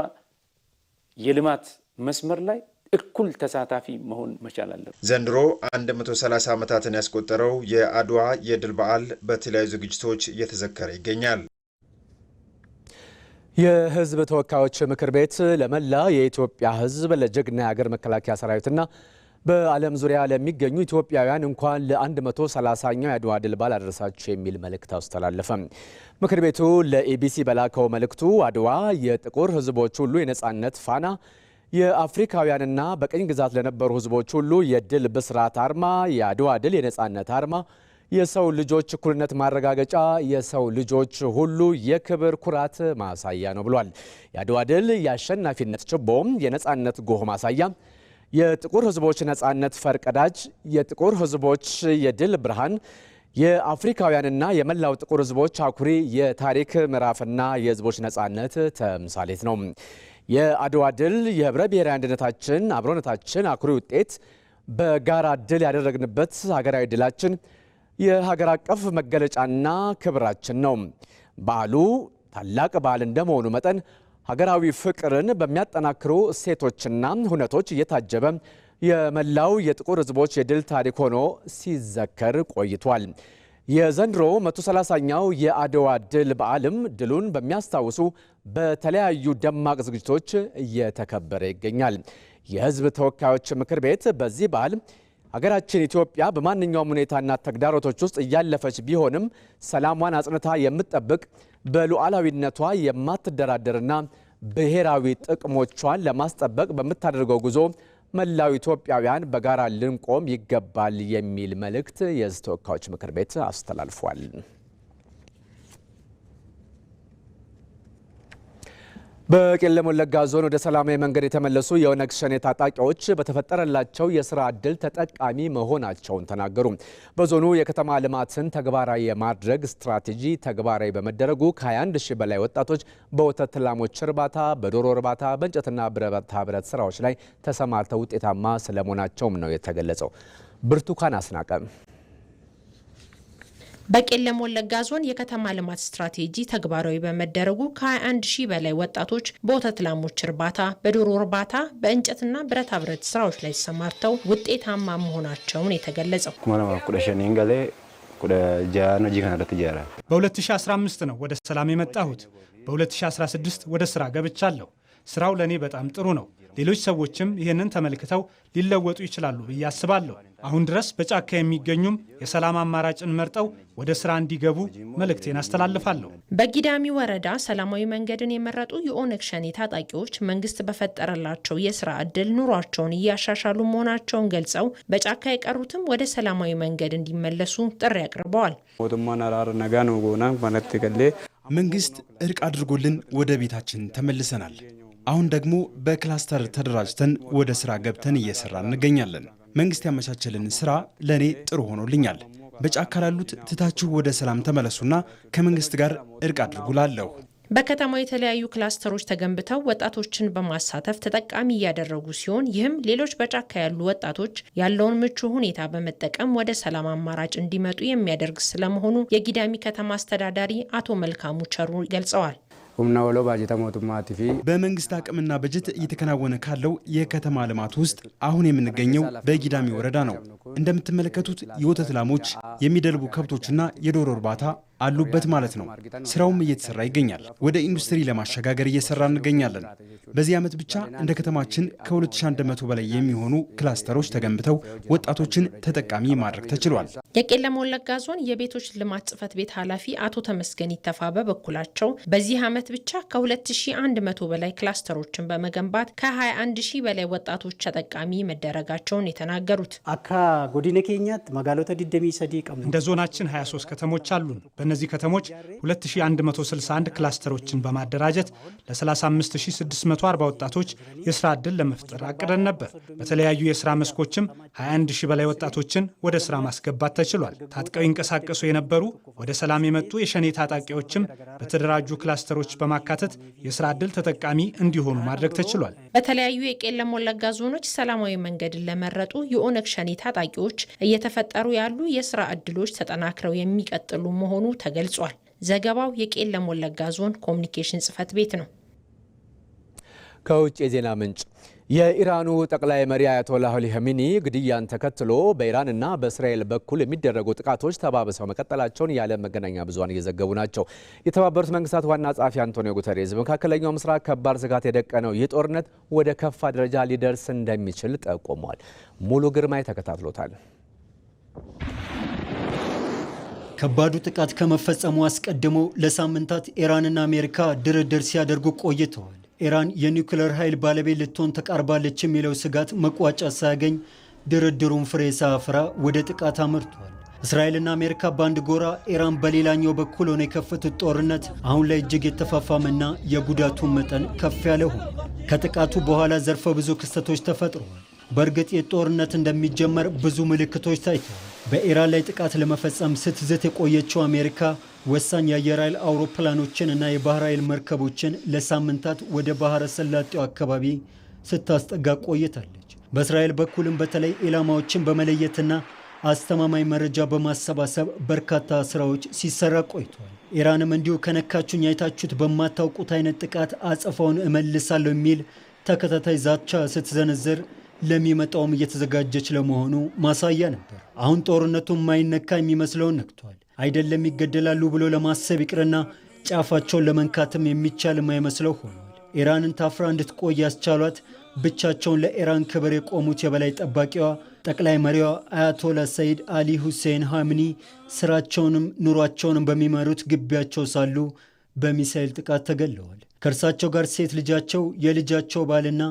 የልማት መስመር ላይ እኩል ተሳታፊ መሆን መቻል አለብን። ዘንድሮ 130 ዓመታትን ያስቆጠረው የአድዋ የድል በዓል በተለያዩ ዝግጅቶች እየተዘከረ ይገኛል። የህዝብ ተወካዮች ምክር ቤት ለመላ የኢትዮጵያ ህዝብ ለጀግና የሀገር መከላከያ ሰራዊትና በዓለም ዙሪያ ለሚገኙ ኢትዮጵያውያን እንኳን ለ130ኛው የአድዋ ድል በዓል አደረሳችሁ የሚል መልእክት አስተላለፈ። ምክር ቤቱ ለኢቢሲ በላከው መልእክቱ አድዋ የጥቁር ህዝቦች ሁሉ የነጻነት ፋና፣ የአፍሪካውያንና በቅኝ ግዛት ለነበሩ ህዝቦች ሁሉ የድል ብስራት አርማ፣ የአድዋ ድል የነጻነት አርማ፣ የሰው ልጆች እኩልነት ማረጋገጫ፣ የሰው ልጆች ሁሉ የክብር ኩራት ማሳያ ነው ብሏል። የአድዋ ድል የአሸናፊነት ችቦም የነጻነት ጎህ ማሳያ፣ የጥቁር ህዝቦች ነጻነት ፈርቀዳጅ፣ የጥቁር ህዝቦች የድል ብርሃን፣ የአፍሪካውያንና የመላው ጥቁር ህዝቦች አኩሪ የታሪክ ምዕራፍና የህዝቦች ነጻነት ተምሳሌት ነው። የአድዋ ድል የህብረ ብሔራዊ አንድነታችን፣ አብሮነታችን አኩሪ ውጤት፣ በጋራ ድል ያደረግንበት ሀገራዊ ድላችን የሀገር አቀፍ መገለጫና ክብራችን ነው። በዓሉ ታላቅ በዓል እንደመሆኑ መጠን ሀገራዊ ፍቅርን በሚያጠናክሩ እሴቶችና ሁነቶች እየታጀበ የመላው የጥቁር ህዝቦች የድል ታሪክ ሆኖ ሲዘከር ቆይቷል። የዘንድሮ 130ኛው የአድዋ ድል በዓልም ድሉን በሚያስታውሱ በተለያዩ ደማቅ ዝግጅቶች እየተከበረ ይገኛል። የህዝብ ተወካዮች ምክር ቤት በዚህ በዓል ሀገራችን ኢትዮጵያ በማንኛውም ሁኔታና ተግዳሮቶች ውስጥ እያለፈች ቢሆንም ሰላሟን አጽንታ የምትጠብቅ በሉዓላዊነቷ የማትደራደርና ብሔራዊ ጥቅሞቿን ለማስጠበቅ በምታደርገው ጉዞ መላው ኢትዮጵያውያን በጋራ ልንቆም ይገባል የሚል መልእክት የህዝብ ተወካዮች ምክር ቤት አስተላልፏል። በቄለም ወለጋ ዞን ወደ ሰላማዊ መንገድ የተመለሱ የኦነግ ሸኔ ታጣቂዎች በተፈጠረላቸው የስራ ዕድል ተጠቃሚ መሆናቸውን ተናገሩ። በዞኑ የከተማ ልማትን ተግባራዊ የማድረግ ስትራቴጂ ተግባራዊ በመደረጉ ከ21 ሺህ በላይ ወጣቶች በወተት ላሞች እርባታ፣ በዶሮ እርባታ፣ በእንጨትና ብረታ ብረት ስራዎች ላይ ተሰማርተው ውጤታማ ስለመሆናቸውም ነው የተገለጸው። ብርቱካን አስናቀ በቄለም ወለጋ ዞን የከተማ ልማት ስትራቴጂ ተግባራዊ በመደረጉ ከ21 ሺህ በላይ ወጣቶች በወተት ላሞች እርባታ፣ በዶሮ እርባታ፣ በእንጨትና ብረታ ብረት ስራዎች ላይ ተሰማርተው ውጤታማ መሆናቸውን የተገለጸው በ2015 ነው ወደ ሰላም የመጣሁት። በ2016 ወደ ስራ ገብቻለሁ። ስራው ለኔ በጣም ጥሩ ነው። ሌሎች ሰዎችም ይህንን ተመልክተው ሊለወጡ ይችላሉ ብዬ አስባለሁ። አሁን ድረስ በጫካ የሚገኙም የሰላም አማራጭን መርጠው ወደ ስራ እንዲገቡ መልእክቴን አስተላልፋለሁ። በጊዳሚ ወረዳ ሰላማዊ መንገድን የመረጡ የኦነግ ሸኔ ታጣቂዎች መንግስት በፈጠረላቸው የስራ ዕድል ኑሯቸውን እያሻሻሉ መሆናቸውን ገልጸው በጫካ የቀሩትም ወደ ሰላማዊ መንገድ እንዲመለሱ ጥሪ አቅርበዋል። መንግስት እርቅ አድርጎልን ወደ ቤታችን ተመልሰናል። አሁን ደግሞ በክላስተር ተደራጅተን ወደ ስራ ገብተን እየሰራን እንገኛለን። መንግስት ያመቻቸልን ስራ ለኔ ጥሩ ሆኖልኛል። በጫካ ላሉት ትታችሁ ወደ ሰላም ተመለሱና ከመንግስት ጋር እርቅ አድርጉላለሁ። በከተማው የተለያዩ ክላስተሮች ተገንብተው ወጣቶችን በማሳተፍ ተጠቃሚ እያደረጉ ሲሆን ይህም ሌሎች በጫካ ያሉ ወጣቶች ያለውን ምቹ ሁኔታ በመጠቀም ወደ ሰላም አማራጭ እንዲመጡ የሚያደርግ ስለመሆኑ የጊዳሚ ከተማ አስተዳዳሪ አቶ መልካሙ ቸሩ ገልጸዋል። በመንግስት አቅምና በጀት እየተከናወነ ካለው የከተማ ልማት ውስጥ አሁን የምንገኘው በጊዳሚ ወረዳ ነው። እንደምትመለከቱት የወተት ላሞች፣ የሚደልቡ ከብቶችና የዶሮ እርባታ አሉበት ማለት ነው። ስራውም እየተሰራ ይገኛል። ወደ ኢንዱስትሪ ለማሸጋገር እየሰራ እንገኛለን። በዚህ ዓመት ብቻ እንደ ከተማችን ከ2100 በላይ የሚሆኑ ክላስተሮች ተገንብተው ወጣቶችን ተጠቃሚ ማድረግ ተችሏል። የቄለም ወለጋ ዞን የቤቶች ልማት ጽሕፈት ቤት ኃላፊ አቶ ተመስገን ይተፋ በበኩላቸው በዚህ ዓመት ብቻ ከ2100 በላይ ክላስተሮችን በመገንባት ከ21000 በላይ ወጣቶች ተጠቃሚ መደረጋቸውን የተናገሩት አካ ጎዲነ ኬኛት መጋሎተ ዲደሚ ሰዲ ቀሙ እንደ ዞናችን 23 ከተሞች አሉን። በእነዚህ ከተሞች 2161 ክላስተሮችን በማደራጀት ለ35640 ወጣቶች የስራ ዕድል ለመፍጠር አቅደን ነበር። በተለያዩ የስራ መስኮችም 21000 በላይ ወጣቶችን ወደ ስራ ማስገባት ተችሏል። ታጥቀው ይንቀሳቀሱ የነበሩ ወደ ሰላም የመጡ የሸኔ ታጣቂዎችም በተደራጁ ክላስተሮች በማካተት የስራ ዕድል ተጠቃሚ እንዲሆኑ ማድረግ ተችሏል። በተለያዩ የቄለም ወለጋ ዞኖች ሰላማዊ መንገድን ለመረጡ የኦነግ ሸኔ ታጣቂዎች እየተፈጠሩ ያሉ የስራ ዕድሎች ተጠናክረው የሚቀጥሉ መሆኑ ተገልጿል። ዘገባው የቄለም ወለጋ ዞን ኮሚኒኬሽን ጽሕፈት ቤት ነው። ከውጭ የዜና ምንጭ የኢራኑ ጠቅላይ መሪ አያቶላህ አሊ ኸሜኒ ግድያን ተከትሎ በኢራንና በእስራኤል በኩል የሚደረጉ ጥቃቶች ተባብሰው መቀጠላቸውን የዓለም መገናኛ ብዙሃን እየዘገቡ ናቸው። የተባበሩት መንግስታት ዋና ጸሐፊ አንቶኒዮ ጉተሬዝ በመካከለኛው ምስራቅ ከባድ ስጋት የደቀነው ይህ ጦርነት ወደ ከፋ ደረጃ ሊደርስ እንደሚችል ጠቁመዋል። ሙሉ ግርማይ ተከታትሎታል። ከባዱ ጥቃት ከመፈጸሙ አስቀድሞ ለሳምንታት ኢራንና አሜሪካ ድርድር ሲያደርጉ ቆይተዋል። ኢራን የኒውክሌር ኃይል ባለቤት ልትሆን ተቃርባለች የሚለው ስጋት መቋጫ ሳያገኝ ድርድሩን ፍሬ ሳያፈራ ወደ ጥቃት አምርቷል። እስራኤልና አሜሪካ በአንድ ጎራ፣ ኢራን በሌላኛው በኩል ሆነው የከፈቱት ጦርነት አሁን ላይ እጅግ የተፋፋመና የጉዳቱን መጠን ከፍ ያለ ሆኗል። ከጥቃቱ በኋላ ዘርፈ ብዙ ክስተቶች ተፈጥረዋል። በእርግጥ የጦርነት እንደሚጀመር ብዙ ምልክቶች ታይተዋል። በኢራን ላይ ጥቃት ለመፈጸም ስትዝት የቆየችው አሜሪካ ወሳኝ የአየር ኃይል አውሮፕላኖችን እና የባህር ኃይል መርከቦችን ለሳምንታት ወደ ባህረ ሰላጤው አካባቢ ስታስጠጋ ቆይታለች። በእስራኤል በኩልም በተለይ ኢላማዎችን በመለየትና አስተማማኝ መረጃ በማሰባሰብ በርካታ ስራዎች ሲሰራ ቆይቷል። ኢራንም እንዲሁ ከነካችሁኝ አይታችሁት በማታውቁት አይነት ጥቃት አጸፋውን እመልሳለሁ የሚል ተከታታይ ዛቻ ስትዘነዝር ለሚመጣውም እየተዘጋጀች ለመሆኑ ማሳያ ነበር። አሁን ጦርነቱ የማይነካ የሚመስለውን ነክቷል። አይደለም ይገደላሉ ብሎ ለማሰብ ይቅርና ጫፋቸውን ለመንካትም የሚቻል የማይመስለው ሆኗል። ኢራንን ታፍራ እንድትቆይ ያስቻሏት ብቻቸውን ለኢራን ክብር የቆሙት የበላይ ጠባቂዋ ጠቅላይ መሪዋ አያቶላ ሰይድ አሊ ሁሴን ሐምኒ ስራቸውንም ኑሯቸውንም በሚመሩት ግቢያቸው ሳሉ በሚሳኤል ጥቃት ተገለዋል። ከእርሳቸው ጋር ሴት ልጃቸው፣ የልጃቸው ባልና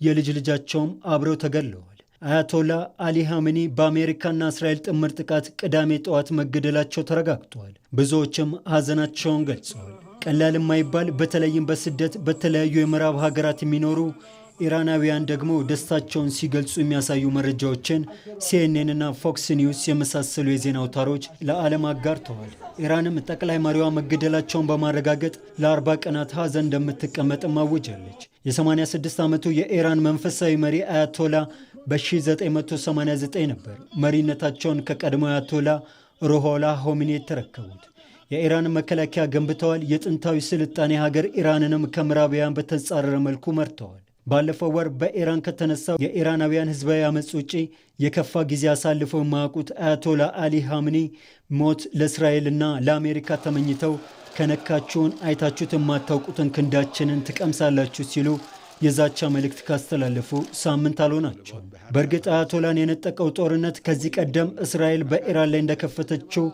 የልጅ ልጃቸውም አብረው ተገለዋል። አያቶላ አሊ ሐምኒ በአሜሪካና እስራኤል ጥምር ጥቃት ቅዳሜ ጠዋት መገደላቸው ተረጋግጧል። ብዙዎችም ሐዘናቸውን ገልጸዋል። ቀላል የማይባል በተለይም በስደት በተለያዩ የምዕራብ ሀገራት የሚኖሩ ኢራናውያን ደግሞ ደስታቸውን ሲገልጹ የሚያሳዩ መረጃዎችን ሲኤንኤንና ፎክስ ኒውስ የመሳሰሉ የዜና አውታሮች ለዓለም አጋርተዋል። ኢራንም ጠቅላይ መሪዋ መገደላቸውን በማረጋገጥ ለ40 ቀናት ሐዘን እንደምትቀመጥም አውጃለች። የ86 ዓመቱ የኢራን መንፈሳዊ መሪ አያቶላ በ1989 ነበር መሪነታቸውን ከቀድሞ አያቶላ ሩሆላ ሆሚኒ የተረከቡት። የኢራን መከላከያ ገንብተዋል። የጥንታዊ ስልጣኔ ሀገር ኢራንንም ከምዕራባውያን በተጻረረ መልኩ መርተዋል። ባለፈው ወር በኢራን ከተነሳው የኢራናውያን ህዝባዊ አመፅ ውጪ የከፋ ጊዜ አሳልፈው የማያውቁት አያቶላ አሊ ሐምኒ ሞት ለእስራኤልና ለአሜሪካ ተመኝተው ከነካችሁን አይታችሁት የማታውቁትን ክንዳችንን ትቀምሳላችሁ ሲሉ የዛቻ መልእክት ካስተላለፉ ሳምንት አልሆናቸውም። በእርግጥ አያቶላን የነጠቀው ጦርነት ከዚህ ቀደም እስራኤል በኢራን ላይ እንደከፈተችው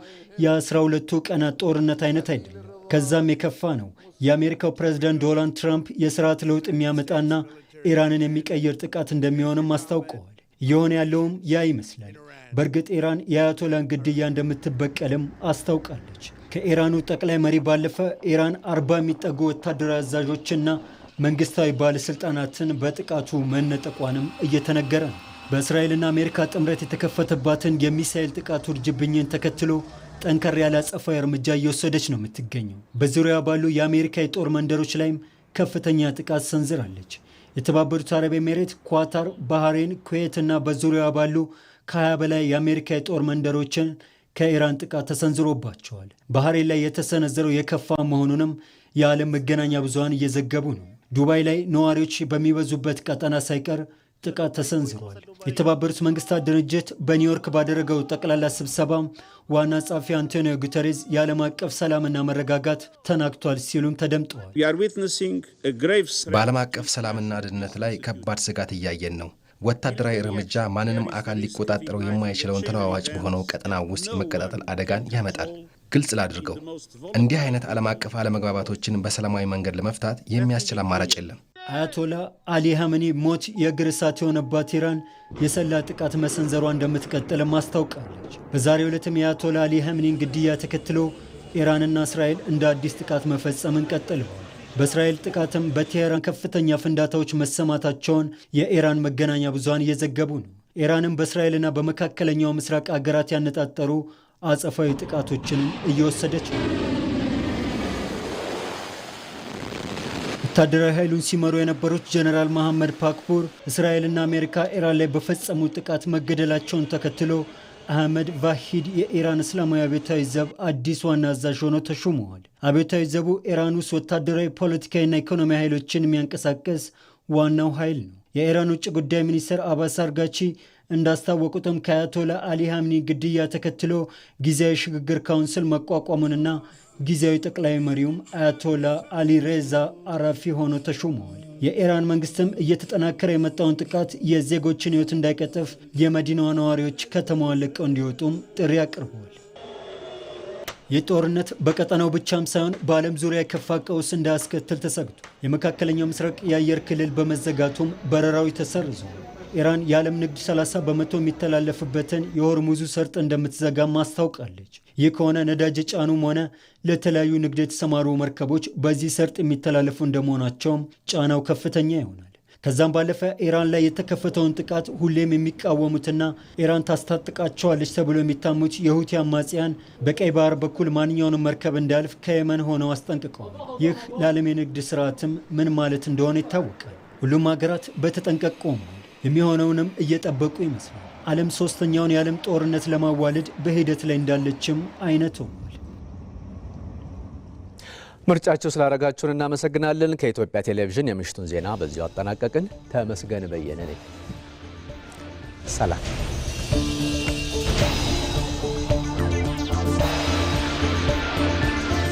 የ12ቱ ቀናት ጦርነት አይነት አይደለም። ከዛም የከፋ ነው። የአሜሪካው ፕሬዝዳንት ዶናልድ ትራምፕ የስርዓት ለውጥ የሚያመጣና ኢራንን የሚቀይር ጥቃት እንደሚሆንም አስታውቀዋል። እየሆነ ያለውም ያ ይመስላል። በእርግጥ ኢራን የአያቶላን ግድያ እንደምትበቀልም አስታውቃለች። ከኢራኑ ጠቅላይ መሪ ባለፈ ኢራን 40 የሚጠጉ ወታደራዊ አዛዦችና መንግስታዊ ባለስልጣናትን በጥቃቱ መነጠቋንም እየተነገረ ነው። በእስራኤልና አሜሪካ ጥምረት የተከፈተባትን የሚሳኤል ጥቃት ውርጅብኝን ተከትሎ ጠንከር ያለ አጸፋዊ እርምጃ እየወሰደች ነው የምትገኘው። በዙሪያዋ ባሉ የአሜሪካ የጦር መንደሮች ላይም ከፍተኛ ጥቃት ሰንዝራለች። የተባበሩት አረብ ኤሜሬት፣ ኳታር፣ ባህሬን፣ ኩዌት እና በዙሪያዋ ባሉ ከ20 በላይ የአሜሪካ የጦር መንደሮችን ከኢራን ጥቃት ተሰንዝሮባቸዋል። ባህሬን ላይ የተሰነዘረው የከፋ መሆኑንም የዓለም መገናኛ ብዙሃን እየዘገቡ ነው። ዱባይ ላይ ነዋሪዎች በሚበዙበት ቀጠና ሳይቀር ጥቃት ተሰንዝሯል። የተባበሩት መንግስታት ድርጅት በኒውዮርክ ባደረገው ጠቅላላ ስብሰባ ዋና ጸሐፊ አንቶኒዮ ጉተሬዝ የዓለም አቀፍ ሰላምና መረጋጋት ተናግቷል ሲሉም ተደምጠዋል። በዓለም አቀፍ ሰላምና ደህንነት ላይ ከባድ ስጋት እያየን ነው። ወታደራዊ እርምጃ ማንንም አካል ሊቆጣጠረው የማይችለውን ተለዋዋጭ በሆነው ቀጠና ውስጥ የመቀጣጠል አደጋን ያመጣል። ግልጽ ላድርገው፣ እንዲህ አይነት ዓለም አቀፍ አለመግባባቶችን በሰላማዊ መንገድ ለመፍታት የሚያስችል አማራጭ የለም። አያቶላ አሊ ሀመኒ ሞት የእግር እሳት የሆነባት ኢራን የሰላ ጥቃት መሰንዘሯ እንደምትቀጥልም አስታውቃለች። በዛሬው ዕለትም የአያቶላ አሊ ሀመኒን ግድያ ተከትሎ ኢራንና እስራኤል እንደ አዲስ ጥቃት መፈጸምን ቀጥለዋል። በእስራኤል ጥቃትም በቴሄራን ከፍተኛ ፍንዳታዎች መሰማታቸውን የኢራን መገናኛ ብዙሃን እየዘገቡ ነው። ኢራንም በእስራኤልና በመካከለኛው ምስራቅ አገራት ያነጣጠሩ አጸፋዊ ጥቃቶችንም እየወሰደች ነው። ወታደራዊ ኃይሉን ሲመሩ የነበሩት ጀነራል መሐመድ ፓክፑር እስራኤልና አሜሪካ ኢራን ላይ በፈጸሙ ጥቃት መገደላቸውን ተከትሎ አህመድ ቫሂድ የኢራን እስላማዊ አብዮታዊ ዘብ አዲስ ዋና አዛዥ ሆነው ተሹመዋል። አብዮታዊ ዘቡ ኢራን ውስጥ ወታደራዊ፣ ፖለቲካዊና ኢኮኖሚ ኃይሎችን የሚያንቀሳቀስ ዋናው ኃይል ነው። የኢራን ውጭ ጉዳይ ሚኒስትር አባስ አርጋቺ እንዳስታወቁትም ከአያቶላ አሊ ሀመኒ ግድያ ተከትሎ ጊዜያዊ ሽግግር ካውንስል መቋቋሙንና ጊዜያዊ ጠቅላይ መሪውም አያቶላ አሊ ሬዛ አራፊ ሆነው ተሹመዋል። የኢራን መንግስትም እየተጠናከረ የመጣውን ጥቃት የዜጎችን ሕይወት እንዳይቀጥፍ የመዲናዋ ነዋሪዎች ከተማዋን ለቀው እንዲወጡም ጥሪ አቅርበዋል። ይህ ጦርነት በቀጠናው ብቻም ሳይሆን በዓለም ዙሪያ የከፋ ቀውስ እንዳያስከትል ተሰግቷል። የመካከለኛው ምስራቅ የአየር ክልል በመዘጋቱም በረራዊ ተሰርዟል። ኢራን የዓለም ንግድ 30 በመቶ የሚተላለፍበትን የሆርሙዙ ሰርጥ እንደምትዘጋም አስታውቃለች። ይህ ከሆነ ነዳጅ ጫኑም ሆነ ለተለያዩ ንግድ የተሰማሩ መርከቦች በዚህ ሰርጥ የሚተላለፉ እንደመሆናቸውም ጫናው ከፍተኛ ይሆናል። ከዛም ባለፈ ኢራን ላይ የተከፈተውን ጥቃት ሁሌም የሚቃወሙትና ኢራን ታስታጥቃቸዋለች ተብሎ የሚታሙት የሁቲ አማጽያን በቀይ ባህር በኩል ማንኛውንም መርከብ እንዳያልፍ ከየመን ሆነው አስጠንቅቀዋል። ይህ ለዓለም የንግድ ስርዓትም ምን ማለት እንደሆነ ይታወቃል። ሁሉም ሀገራት በተጠንቀቅ ቆመዋል። የሚሆነውንም እየጠበቁ ይመስላል። ዓለም ሶስተኛውን የዓለም ጦርነት ለማዋለድ በሂደት ላይ እንዳለችም አይነት ሆኗል። ምርጫችሁ ስላደረጋችሁን እናመሰግናለን። ከኢትዮጵያ ቴሌቪዥን የምሽቱን ዜና በዚሁ አጠናቀቅን። ተመስገን በየነ ነኝ። ሰላም።